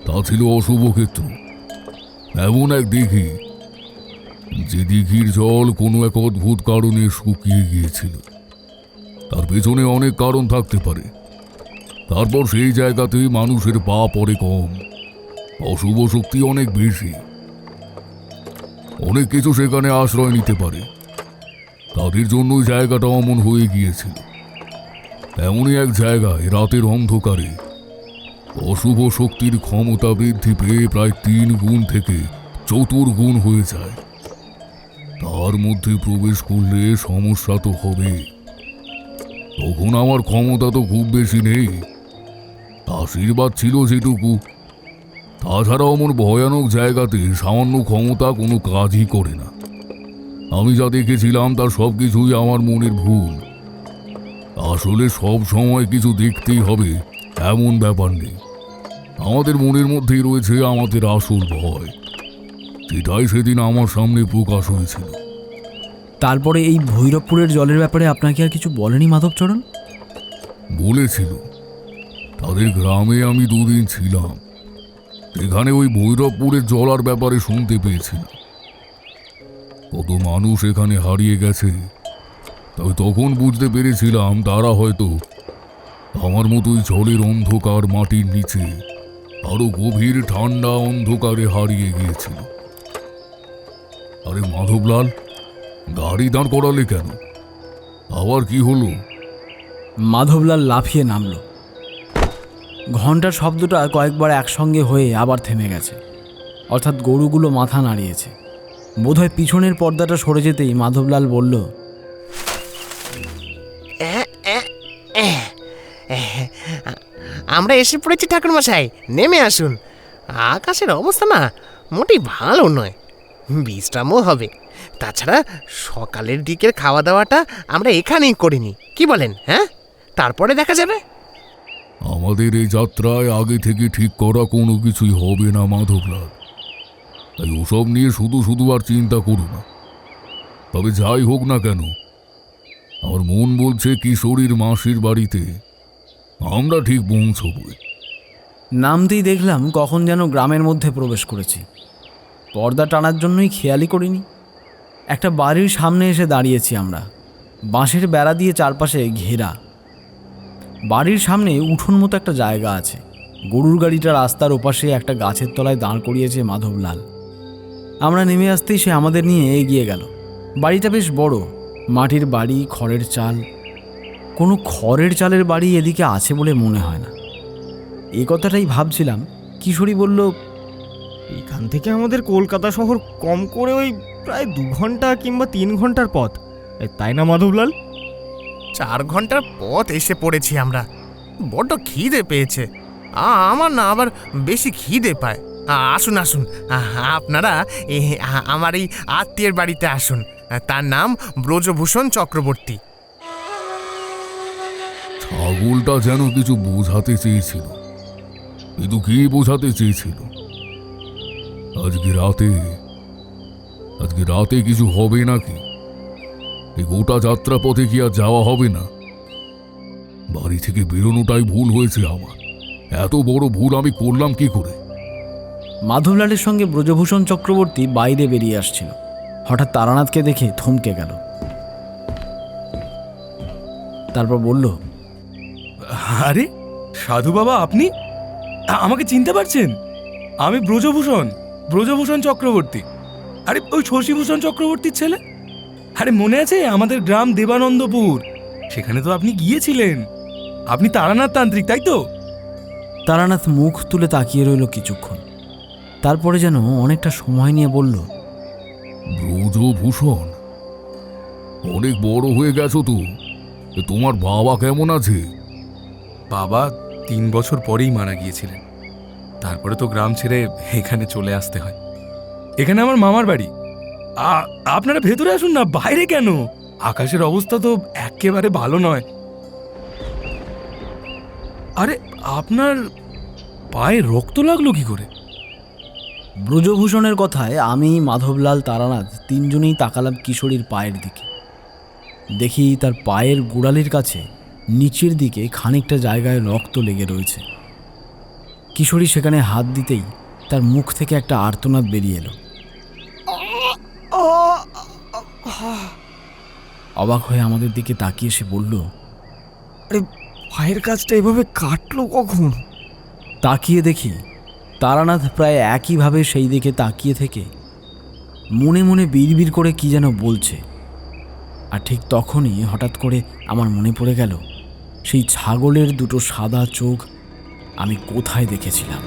তা ছিল অশুভ ক্ষেত্র। এমন এক দিঘি, যে দিঘির জল কোনো এক অদ্ভুত কারণে শুকিয়ে গিয়েছিল। তার পেছনে অনেক কারণ থাকতে পারে। তারপর সেই জায়গাতে মানুষের পা পড়ে কম, অশুভ শক্তি অনেক বেশি। অনেক কিছু সেখানে আশ্রয় নিতে পারে, তাদের জন্যই জায়গাটা অমন হয়ে গিয়েছিল। এমনই এক জায়গায় রাতের অন্ধকারে অশুভ শক্তির ক্ষমতা বৃদ্ধি পেয়ে প্রায় 3 গুণ থেকে 4 গুণ হয়ে যায়। তার মধ্যে প্রবেশ করলে সমস্যা তো হবে। তখন আমার ক্ষমতা তো খুব বেশি নেই, আশীর্বাদ ছিল যেটুকু। তাছাড়া অমন ভয়ানক জায়গাতে সামান্য ক্ষমতা কোনো কাজই করে না। আমি যা দেখেছিলাম তার সব কিছুই আমার মনের ভুল। আসলে সব সময় কিছু দেখতেই হবে এমন ব্যাপার নেই। আমাদের মনের মধ্যেই রয়েছে আমাদের আসল ভয়, সেটাই সেদিন আমার সামনে প্রকাশ হয়েছিল। তারপরে এই ভৈরবপুরের জলের ব্যাপারে আপনাকে আর কিছু বলেনি মাধবচরণ? বলেছিল, তাদের গ্রামে আমি 2 দিন ছিলাম। এখানে ওই ভৈরবপুরের জলার ব্যাপারে শুনতে পেয়েছিলাম। কত মানুষ এখানে হারিয়ে গেছে, তবে তখন বুঝতে পেরেছিলাম তারা হয়তো আমার মতোই জলের অন্ধকার মাটির নিচে আরো গভীর ঠান্ডা অন্ধকারে হারিয়ে গিয়েছিল। আরে মাধবলাল, গাড়ি দাঁড় করালে কেন? আবার কি হলো? মাধবলাল লাফিয়ে নামল। ঘন্টার শব্দটা কয়েকবার একসঙ্গে হয়ে আবার থেমে গেছে, অর্থাৎ গরুগুলো মাথা নাড়িয়েছে। বোধহয় পিছনের পর্দাটা সরে যেতেই মাধবলাল বলল, আমরা এসে পড়েছি ঠাকুরমশাই, নেমে আসুন। আকাশের অবস্থা না মোটেই ভালো নয়, বিশ্রামও হবে। তাছাড়া সকালের দিকের খাওয়া দাওয়াটা আমরা এখানেই করিনি, কি বলেন? হ্যাঁ, তারপরে দেখা যাবে। আমাদের এই যাত্রায় আগে থেকে ঠিক করা কোনো কিছুই হবে না মাধবলাল, তাই ওসব নিয়ে শুধু শুধু আর চিন্তা করো না। তবে যাই হোক না কেন, আমার মন বলছে কিশোরীর মাসির বাড়িতে আমরা ঠিক পৌঁছবই। নামতেই দেখলাম কখন যেন গ্রামের মধ্যে প্রবেশ করেছি। পর্দা টানার জন্যই খেয়ালই করিনি। একটা বাড়ির সামনে এসে দাঁড়িয়েছি আমরা। বাঁশের বেড়া দিয়ে চারপাশে ঘেরা। বাড়ির সামনে উঠোন মতো একটা জায়গা আছে। গরুর গাড়িটা রাস্তার ওপাশে একটা গাছের তলায় দাঁড় করিয়েছে মাধবলাল। আমরা নেমে আসতেই সে আমাদের নিয়ে এগিয়ে গেল। বাড়িটা বেশ বড়, মাটির বাড়ি, খড়ের চাল। কোনো খড়ের চালের বাড়ি এদিকে আছে বলে মনে হয় না। এই কথাটাই ভাবছিলাম, কিশোরী বলল, এখান থেকে আমাদের কলকাতা শহর কম করে ওই প্রায় 2 ঘন্টা কিংবা 3 ঘন্টার পথ, তাই না মাধবলাল? 4 ঘন্টার পথ এসে পড়েছি আমরা। বড্ড খিদে পেয়েছে। আমার না আবার বেশি খিদে পায়। আসুন আসুন, আপনারা আমার এই আত্মীয়ের বাড়িতে আসুন। তার নাম ব্রজভূষণ চক্রবর্তী। ছাগলটা যেন কিছু বোঝাতে চেয়েছিল, কিন্তু কি বোঝাতে চেয়েছিল? আজকে রাতে কিছু হবে নাকি? এই গোটা যাত্রা পথে কি আর যাওয়া হবে না? বাড়ি থেকে বেরোনোটাই ভুল হয়েছে আমার। এত বড় ভুল আমি করলাম কি করে? মাধবলালের সঙ্গে ব্রজভূষণ চক্রবর্তী বাইরে বেরিয়ে আসছিল। হঠাৎ তারানাথকে দেখে থমকে গেল। তারপর বলল, আরে সাধু বাবা, আপনি আমাকে চিনতে পারছেন? আমি ব্রজভূষণ চক্রবর্তী। আরে ওই শশীভূষণ চক্রবর্তীর ছেলে। আরে মনে আছে আমাদের গ্রাম দেবানন্দপুর? সেখানে তো আপনি গিয়েছিলেন। আপনি তারানাথ তান্ত্রিক, তাই তো? তারানাথ মুখ তুলে তাকিয়ে রইল কিছুক্ষণ। তারপরে যেন অনেকটা সময় নিয়ে বলল, ব্রজভূষণ, অনেক বড় হয়ে গেছো তো। তোমার বাবা কেমন আছে? বাবা 3 বছর পরেই মারা গিয়েছিলেন। তারপরে তো গ্রাম ছেড়ে এখানে চলে আসতে হয়। এখানে আমার মামার বাড়ি। আপনারা ভেতরে আসুন না, বাইরে কেন? আকাশের অবস্থা তো একেবারে ভালো নয়। আরে আপনার পায়ে রক্ত লাগলো কি করে? ব্রজভূষণের কথায় আমি, মাধবলাল, তারানাথ তিনজনেই তাকালাম কিশোরীর পায়ের দিকে। দেখি তার পায়ের গোড়ালির কাছে নিচের দিকে খানিকটা জায়গায় রক্ত লেগে রয়েছে। কিশোরী সেখানে হাত দিতেই তার মুখ থেকে একটা আর্তনাদ বেরিয়ে এলো। অবাক হয়ে আমাদের দিকে তাকিয়ে সে বলল, আরে পায়ের কাজটা এভাবে কাটলো কখন? তাকিয়ে দেখি তারানাথ প্রায় একইভাবে সেই দিকে তাকিয়ে থেকে মনে মনে বিড়বিড় করে কি যেন বলছে। আর ঠিক তখনই হঠাৎ করে আমার মনে পড়ে গেল সেই ছাগলের দুটো সাদা চোখ আমি কোথায় দেখেছিলাম।